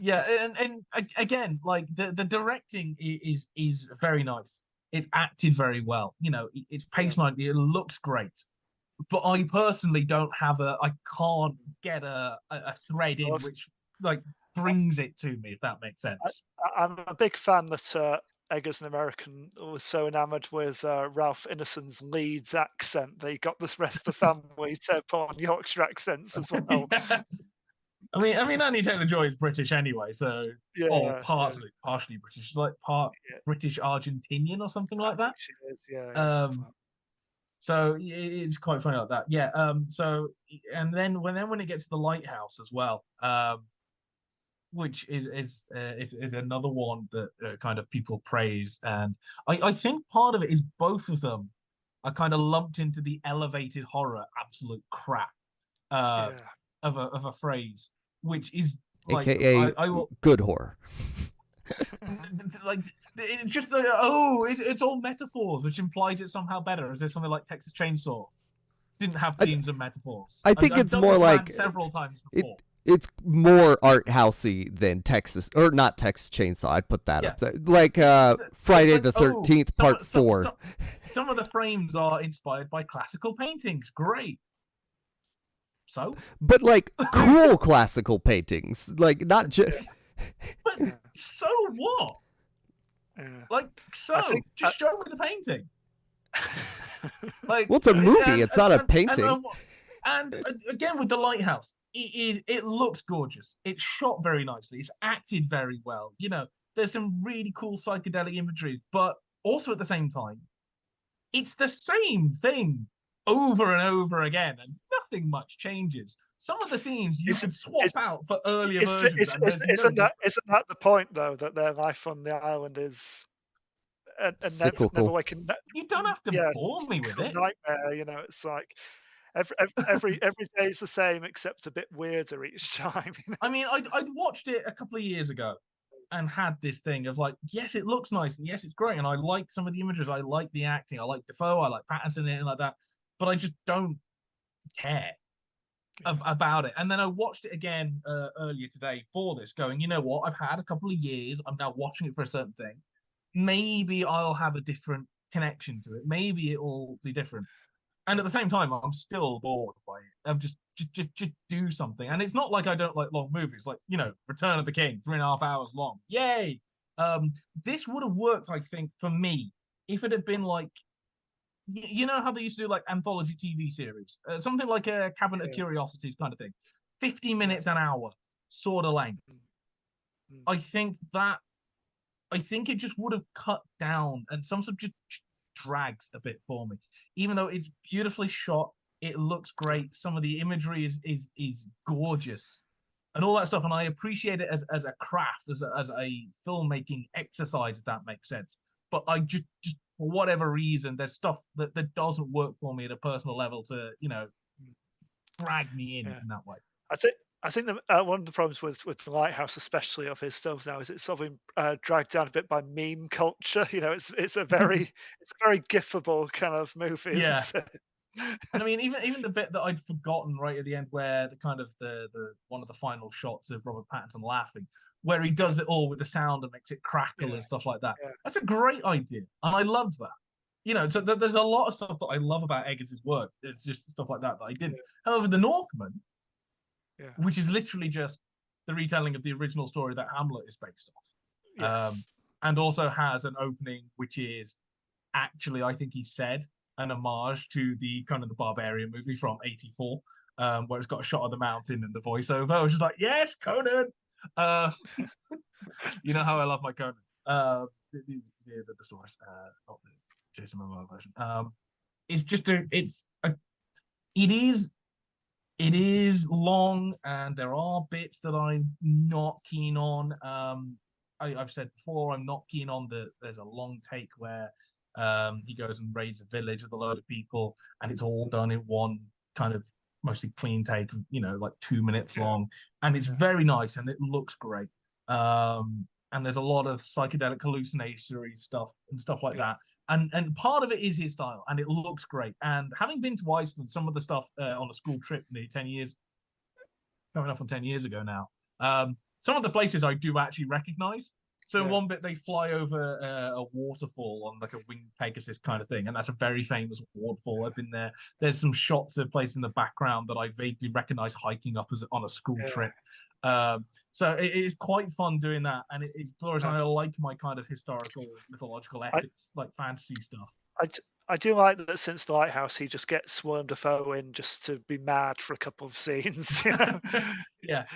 Yeah, and again, like the directing is very nice. It's acted very well. It's paced nicely. It looks great. But I personally don't have I can't get a thread in which like brings it to me, if that makes sense. I'm a big fan that Eggers, an American, was so enamored with Ralph Ineson's Leeds accent that he got the rest of the family to put on Yorkshire accents as well. Yeah. I mean, Annie Taylor-Joy is British anyway, so partially British, like British Argentinian or something like that. She is, So it's quite funny like that. Yeah. So and then when it gets to the lighthouse as well, which is another one that kind of people praise, and I think part of it is both of them are kind of lumped into the elevated horror absolute crap of a phrase, which is like AKA I will good horror. like it's just it's all metaphors, which implies it's somehow better, as if something like Texas Chainsaw didn't have themes and metaphors. I think it's more like several times before. It's more art housey than Texas, or not Texas Chainsaw. I'd put that up there. Like Friday the 13th Part 4. Some of the frames are inspired by classical paintings. Great. So, but like cool classical paintings, like not just. But so what? Like just show me the painting. Like, well, it's a movie. It's not a painting. And again, with the lighthouse, it looks gorgeous. It's shot very nicely. It's acted very well. There's some really cool psychedelic imagery, but also at the same time, it's the same thing over and over again, and nothing much changes. Some of the scenes you could swap out for earlier versions. Isn't that the point, though, that their life on the island is never waking? You don't have to bore me with it. Nightmare, it's like every day is the same, except a bit weirder each time. I mean, I'd watched it a couple of years ago and had this thing of like, yes, it looks nice, and yes, it's great, and I like some of the images, I like the acting, I like Defoe, I like Pattinson and like that, but I just don't care about it. And then I watched it again earlier today for this, going, you know what, I've had a couple of years, I'm now watching it for a certain thing. Maybe I'll have a different connection to it. Maybe it'll be different. And at the same time, I'm still bored by it. I'm just do something. And it's not like I don't like long movies, like, Return of the King, 3.5 hours long. Yay! This would have worked, I think, for me, if it had been like, you know how they used to do like anthology TV series, something like a Cabinet of Curiosities kind of thing, 50 minutes an hour sort of length. I think it just would have cut down, and some sort of just drags a bit for me. Even though it's beautifully shot, it looks great. Some of the imagery is gorgeous, and all that stuff. And I appreciate it as a craft, as a filmmaking exercise, if that makes sense. But I just for whatever reason, there's stuff that doesn't work for me at a personal level to drag me in that way. I think one of the problems with the Lighthouse, especially of his films now, is it's sort of been dragged down a bit by meme culture. It's a very gifable kind of movie, Yeah. isn't it? And I mean, even the bit that I'd forgotten right at the end, where the kind of the one of the final shots of Robert Pattinson laughing, where he does it all with the sound and makes it crackle and stuff like that. Yeah. That's a great idea, and I loved that. So there's a lot of stuff that I love about Eggers' work. It's just stuff like that I didn't. Yeah. However, The Northman, which is literally just the retelling of the original story that Hamlet is based off, and also has an opening which is actually, I think he said, an homage to the kind of the Barbarian movie from '84, where it's got a shot of the mountain and the voiceover. I was just like, yes, Conan. You know how I love my Conan. The stories, not the Jason Momoa version. It is long, and there are bits that I'm not keen on. I've said before, I'm not keen on there's a long take where he goes and raids a village with a load of people, and it's all done in one kind of mostly clean take, like 2 minutes long, and it's very nice and it looks great. And there's a lot of psychedelic hallucinatory stuff and stuff like that. And part of it is his style, and it looks great. And having been to Iceland, some of the stuff on a school trip nearly 10 years, coming up on 10 years ago now, some of the places I do actually recognize. So in one bit, they fly over a waterfall on like a winged Pegasus kind of thing, and that's a very famous waterfall. I've been there. There's some shots of places in the background that I vaguely recognize hiking up on a school trip. So it is quite fun doing that, and it's glorious. And I like my kind of historical, mythological ethics, like fantasy stuff. I do like that since The Lighthouse, he just gets Willem Dafoe in just to be mad for a couple of scenes. Yeah.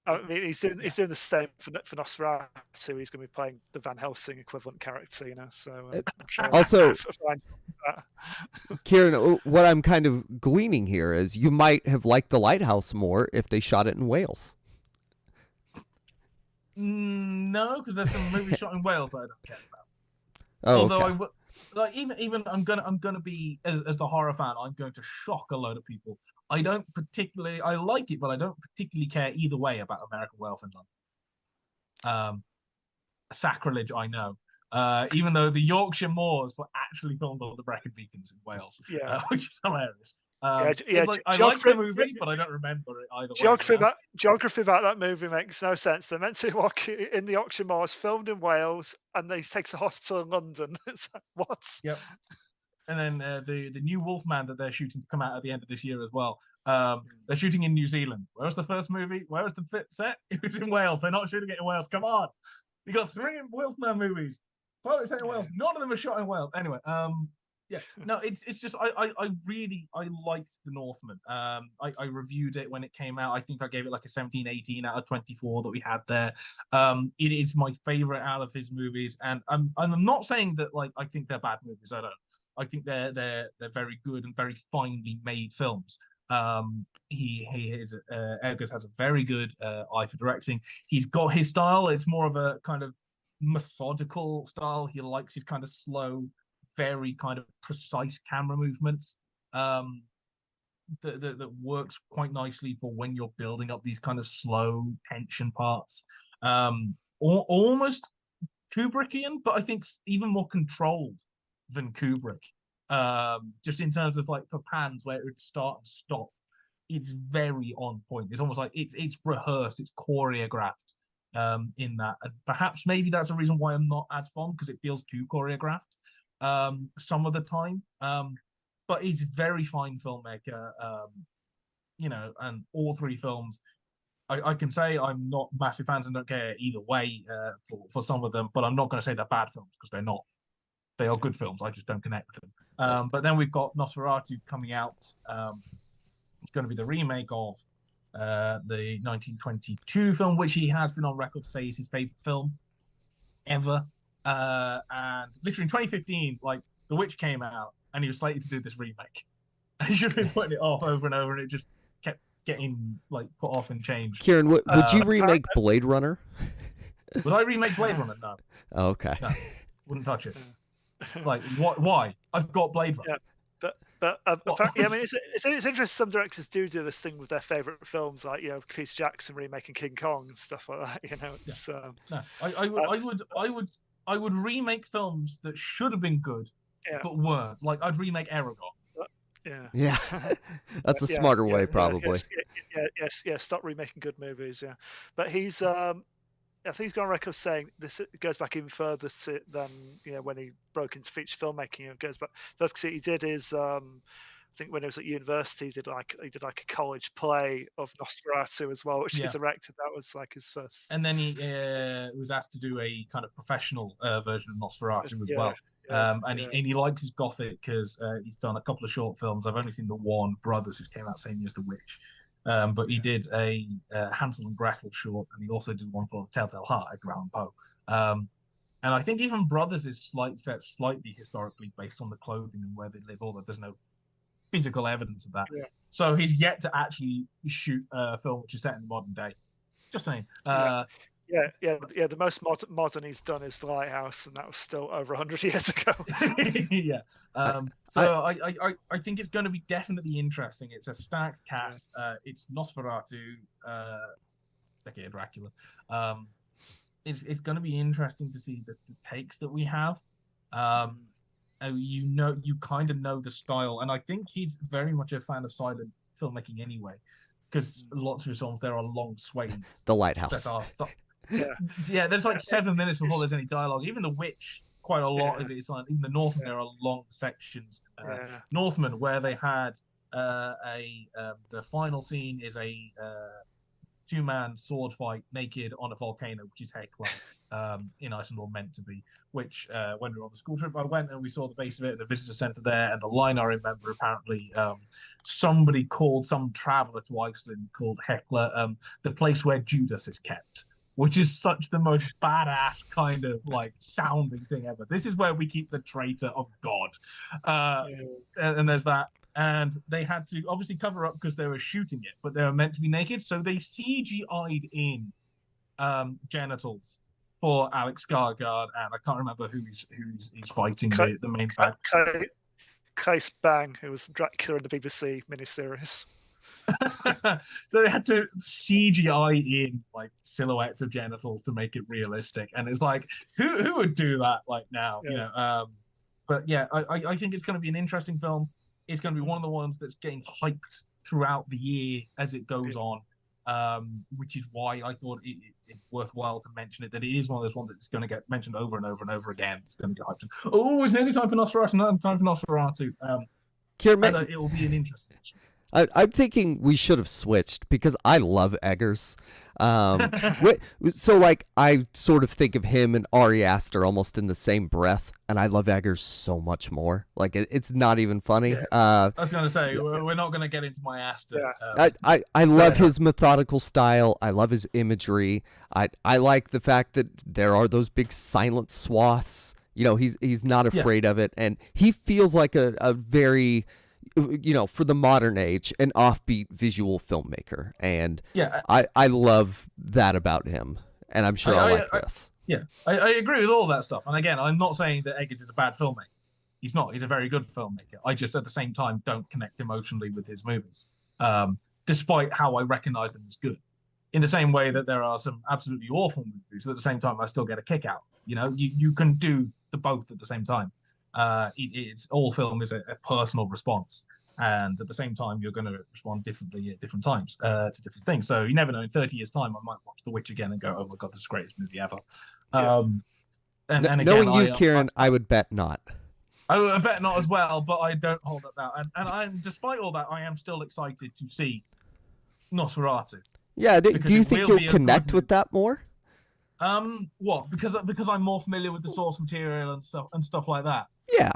I mean, he's doing the same for Nosferatu. He's going to be playing the Van Helsing equivalent character, So I'm sure also, Kieran, what I'm kind of gleaning here is you might have liked The Lighthouse more if they shot it in Wales. No, because there's some movies shot in Wales that I don't care about. Oh, although okay. Even I'm gonna be as the horror fan, I'm going to shock a load of people. I like it, but I don't particularly care either way about American Werewolf in London. Sacrilege, I know. Even though the Yorkshire Moors were actually filmed on the Brecon Beacons in Wales, which is hilarious. I like the movie, but I don't remember it either way. Geography about that movie makes no sense. They're meant to walk in the Yorkshire Moors, filmed in Wales, and they takes a hospital in London. It's like, what? Yep. And then the new Wolfman that they're shooting to come out at the end of this year as well. They're shooting in New Zealand. Where was the first movie? Where was the set? It was in Wales. They're not shooting it in Wales. Come on. You got 3 Wolfman movies. Probably set in Wales. None of them are shot in Wales. Anyway, no, it's just I liked The Northman. I reviewed it when it came out. I think I gave it like a 17-18 out of 24 that we had there. It is my favorite out of his movies, and I'm not saying that like I think they're bad movies. I don't. I think they're very good and very finely made films. Eggers has a very good eye for directing. He's got his style. It's more of a kind of methodical style. He likes his kind of slow, very kind of precise camera movements that works quite nicely for when you're building up these kind of slow tension parts. Almost Kubrickian, but I think even more controlled than Kubrick. Just in terms of like for pans where it would start and stop, it's very on point. It's almost like it's rehearsed, it's choreographed in that. And perhaps maybe that's a reason why I'm not as fond, because it feels too choreographed some of the time. But he's a very fine filmmaker, and all 3 films, I can say I'm not massive fans and don't care either way for some of them, but I'm not going to say they're bad films, because they're not. They are good films. I just don't connect with them. But then we've got Nosferatu coming out. It's going to be the remake of the 1922 film, which he has been on record to say is his favorite film ever. And literally in 2015, like The Witch came out, and he was slated to do this remake. And he should have been putting it off over and over, and it just kept getting like put off and changed. Kieran, would you remake Blade Runner? Would I remake Blade Runner? No. Okay. No, wouldn't touch it. Like, what? Why? I've got Blade Runner. Yeah, But apparently, I mean, it's interesting. Some directors do this thing with their favorite films, like Peter Jackson remaking King Kong and stuff like that. It's no, I would remake films that should have been good, but weren't. Like I'd remake Aragon. Yeah, that's a smarter way, probably. Yes. Stop remaking good movies. Yeah, but he's I think he's got a record saying this. It goes back even further than when he broke into feature filmmaking. It goes back. First he did is I think when he was at university, he did like a college play of Nosferatu as well, which he directed. That was like his first. And then he was asked to do a kind of professional version of Nosferatu as well. He likes his gothic because he's done a couple of short films. I've only seen the one, Brothers, which came out same year as The Witch. But he did a Hansel and Gretel short, and he also did one for Telltale Heart, Edgar Allan Poe. And I think even Brothers is set slightly historically based on the clothing and where they live, although there's no physical evidence of that. Yeah. So he's yet to actually shoot a film which is set in the modern day. Just saying. The most modern he's done is The Lighthouse, and that was still over 100 years ago. Yeah. I think it's going to be definitely interesting. It's a stacked cast. It's Nosferatu, aka Dracula. It's going to be interesting to see the takes that we have. You kind of know the style, and I think he's very much a fan of silent filmmaking anyway, because lots of his films there are long swathes. The Lighthouse. There's like 7 minutes before there's any dialogue. Even The Witch, quite a lot of it is like, even The Northman, there are long sections. Northman, where they had the final scene is a two-man sword fight naked on a volcano, which is Hecla, in Iceland, meant to be. Which, when we were on the school trip, I went and we saw the base of it at the visitor center there, and the line I remember, apparently, somebody called some traveler to Iceland called Hecla, the place where Judas is kept, which is such the most badass kind of like sounding thing ever. This is where we keep the traitor of God. And there's that. And they had to obviously cover up because they were shooting it, but they were meant to be naked. So they CGI'd in genitals for Alex Skarsgård, and I can't remember who's fighting the main bad. Case Bang, who was Dracula in the BBC miniseries. So they had to CGI in like silhouettes of genitals to make it realistic, and it's like who would do that like now? But yeah, I think it's going to be an interesting film. It's going to be one of the ones that's getting hyped throughout the year as it goes on, which is why I thought it's worthwhile to mention it, that it is one of those ones that's going to get mentioned over and over and over again. It's going to get hyped. Oh, it's nearly time for Nosferatu. Time for Nosferatu. It will be an interesting issue. I'm thinking we should have switched because I love Eggers. So like I sort of think of him and Ari Aster almost in the same breath, and I love Eggers so much more. Like it's not even funny. I was gonna say we're not gonna get into my Aster. I love his methodical style. I love his imagery. I like the fact that there are those big silent swaths. He's not afraid of it, and he feels like a very, for the modern age, an offbeat visual filmmaker. And I love that about him. And I'm sure I like this. I agree with all that stuff. And again, I'm not saying that Eggers is a bad filmmaker. He's not. He's a very good filmmaker. I just, at the same time, don't connect emotionally with his movies, despite how I recognize them as good. In the same way that there are some absolutely awful movies, at the same time, I still get a kick out. You can do the both at the same time. It's all film is a personal response, and at the same time you're going to respond differently at different times to different things. So you never know, in 30 years time I might watch The Witch again and go, oh my god, this is the greatest movie ever. And again, knowing you, Kieran, I would bet not. I bet not as well, but I don't hold up that, and I'm, despite all that, I am still excited to see Nosferatu. Do you think you'll connect with that more? What? Because I'm more familiar with the source material and stuff like that. Yeah.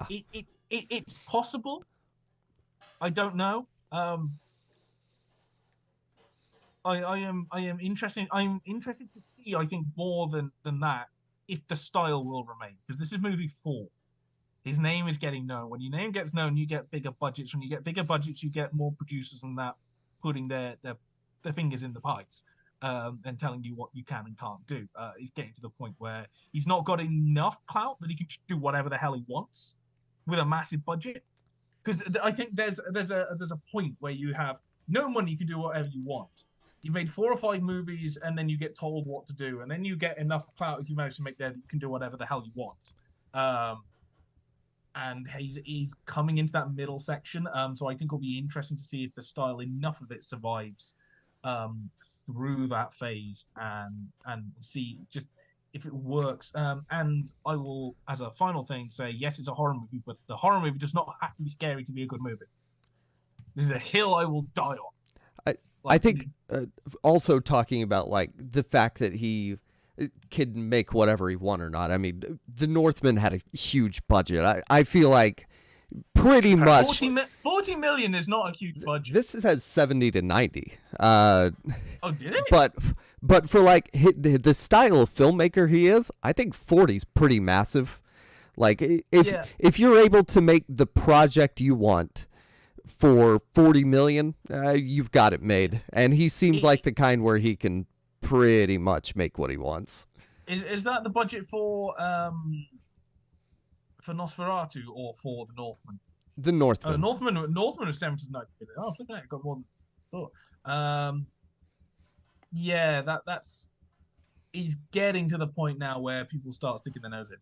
It's possible. I don't know. I am interested. I'm interested to see. I think more than that, if the style will remain, because this is movie 4. His name is getting known. When your name gets known, you get bigger budgets. When you get bigger budgets, you get more producers and that putting their fingers in the pies. And telling you what you can and can't do. He's getting to the point where he's not got enough clout that he can do whatever the hell he wants with a massive budget. because I think there's a point where you have no money, you can do whatever you want. You made 4 or 5 movies, and then you get told what to do, and then you get enough clout if you manage to make there that you can do whatever the hell you want. And he's coming into that middle section. So I think it'll be interesting to see if the style, enough of it survives through that phase, and see just if it works. And I will, as a final thing, say yes, it's a horror movie, but the horror movie does not have to be scary to be a good movie. This is a hill I will die on. I think also talking about like the fact that he can make whatever he want or not. I mean, The Northman had a huge budget. I feel like pretty much 40 million is not a huge budget. This has 70 to 90. Oh, did it? But for like the style of filmmaker he is, I think 40 is pretty massive. Like if you're able to make the project you want for 40 million, you've got it made. And he seems like the kind where he can pretty much make what he wants. Is that the budget for Nosferatu or for the Northman? The Northman. Northman is 70 to 90 million. Oh, flipping it, got more than I thought. Yeah, that's he's getting to the point now where people start sticking their nose in.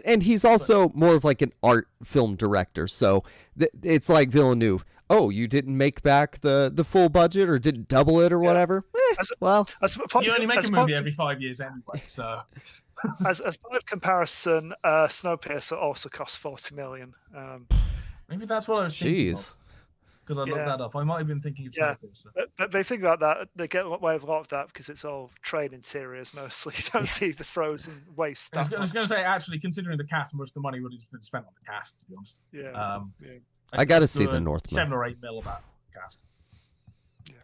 And he's also more of like an art film director, so it's like Villeneuve. Oh, you didn't make back the full budget or didn't double it or whatever? You only make a movie every 5 years anyway, so... as part of comparison, Snowpiercer also cost 40 million. Maybe that's what I was thinking of. Because I looked that up. I might have been thinking of Snowpiercer. But they think about that, they get away with a lot of that because it's all train interiors mostly. You don't see the frozen waste stuff. I was going to say, actually, considering the cast and much the money would have been spent on the cast, to be honest. Yeah. I got to see the Northman. 7 or 8 mil about the cast. Yeah.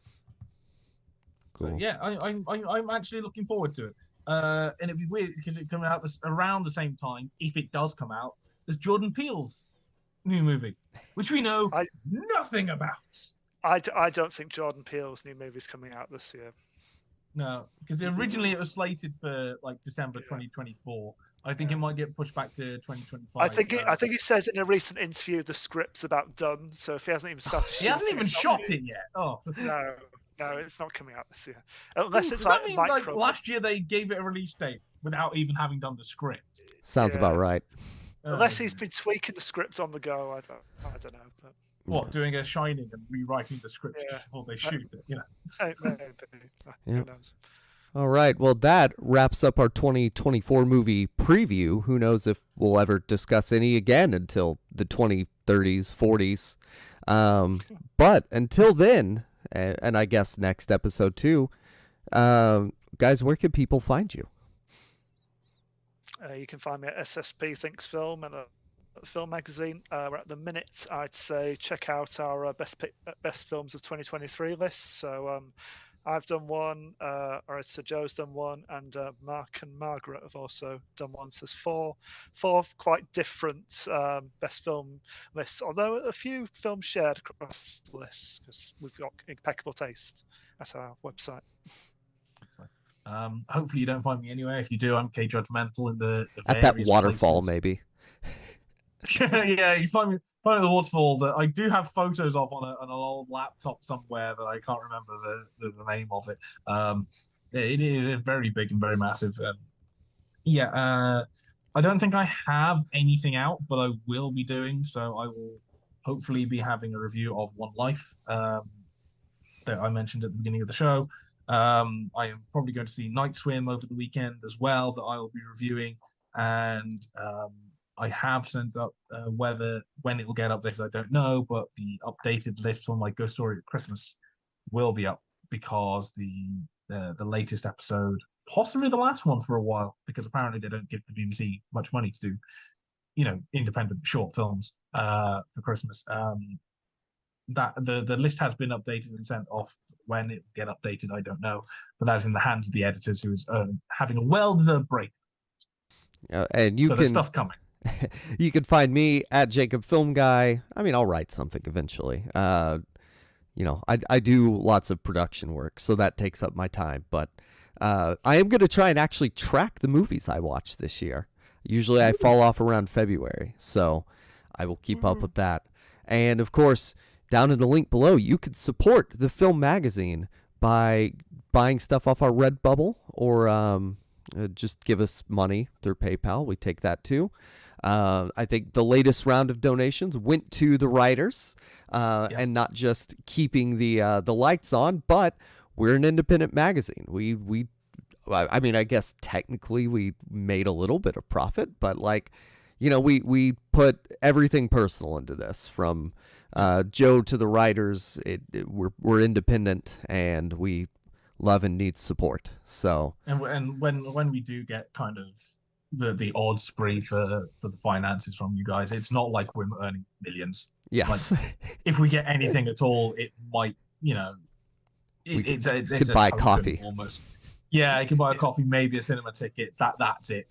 Cool. So, yeah, I'm actually looking forward to it. And it'd be weird because it coming out around the same time, if it does come out, as Jordan Peele's new movie, which we know nothing about. I don't think Jordan Peele's new movie's coming out this year. No, because originally it was slated for like December 2024. I think it might get pushed back to 2025. I think he says in a recent interview the script's about done. So if he hasn't even started, he hasn't even shot it yet. Oh no, it's not coming out this year. Unless it's like like last year they gave it a release date without even having done the script. Sounds about right. Unless he's been tweaking the script on the go, I don't know. But... What, doing a Shining and rewriting the script just before they shoot it? You know. Who knows? All right. Well, that wraps up our 2024 movie preview. Who knows if we'll ever discuss any again until the 2030s, 40s. But until then, and I guess next episode too, guys, where can people find you? You can find me at SSP Thinks Film and a film magazine. At the minute, I'd say check out our best films of 2023 list. So I've done one, so Joe's done one, and Mark and Margaret have also done one. So there's four quite different best film lists, although a few films shared across the lists because we've got impeccable taste at our website. Hopefully you don't find me anywhere. If you do, I'm K-judgmental in the at that waterfall, places. Maybe. Yeah, you find me at the waterfall that I do have photos of on an old laptop somewhere that I can't remember the name of it. It is very big and very massive. I don't think I have anything out, but I will be doing so. I will hopefully be having a review of One Life that I mentioned at the beginning of the show. I am probably going to see Night Swim over the weekend as well that I will be reviewing, and I have sent up when it will get updated, I don't know, but the updated list for my Ghost Story at Christmas will be up because the latest episode, possibly the last one for a while, because apparently they don't give the BBC much money to do, independent short films for Christmas. That the list has been updated and sent off. When it will get updated, I don't know, but that is in the hands of the editors, who is having a well-deserved break. And there's stuff coming. You can find me at Jacob Film Guy. I mean, I'll write something eventually. I do lots of production work, so that takes up my time. But I am going to try and actually track the movies I watch this year. Usually I fall off around February, so I will keep up with that. And of course, down in the link below, you can support the Film Magazine by buying stuff off our Redbubble, or just give us money through PayPal. We take that too. I think the latest round of donations went to the writers, and not just keeping the lights on, but we're an independent magazine. I mean, I guess technically we made a little bit of profit, but we put everything personal into this, from Joe to the writers. We're independent, and we love and need support. So and when we do get kind of the odd spree for the finances from you guys, it's not like we're earning millions. Yes. If we get anything at all, it might, it's could buy coffee almost. Yeah, you can buy a coffee, maybe a cinema ticket. That's it.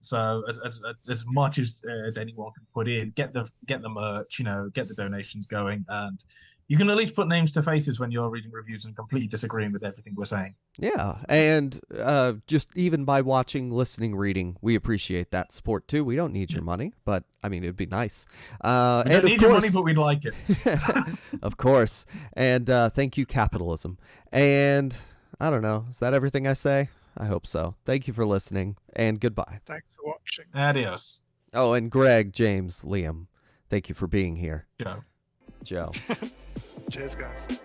So as much as anyone can put in, get the merch, get the donations going, and you can at least put names to faces when you're reading reviews and completely disagreeing with everything we're saying. Yeah, and just even by watching, listening, reading, we appreciate that support too. We don't need your money, but I mean, it'd be nice. We don't need your money, but we'd like it. Of course. And thank you, capitalism. And I don't know, is that everything I say? I hope so. Thank you for listening, and goodbye. Thanks for watching. Adios. Oh, and Greg, James, Liam, thank you for being here. Joe. Joe. Cheers, guys.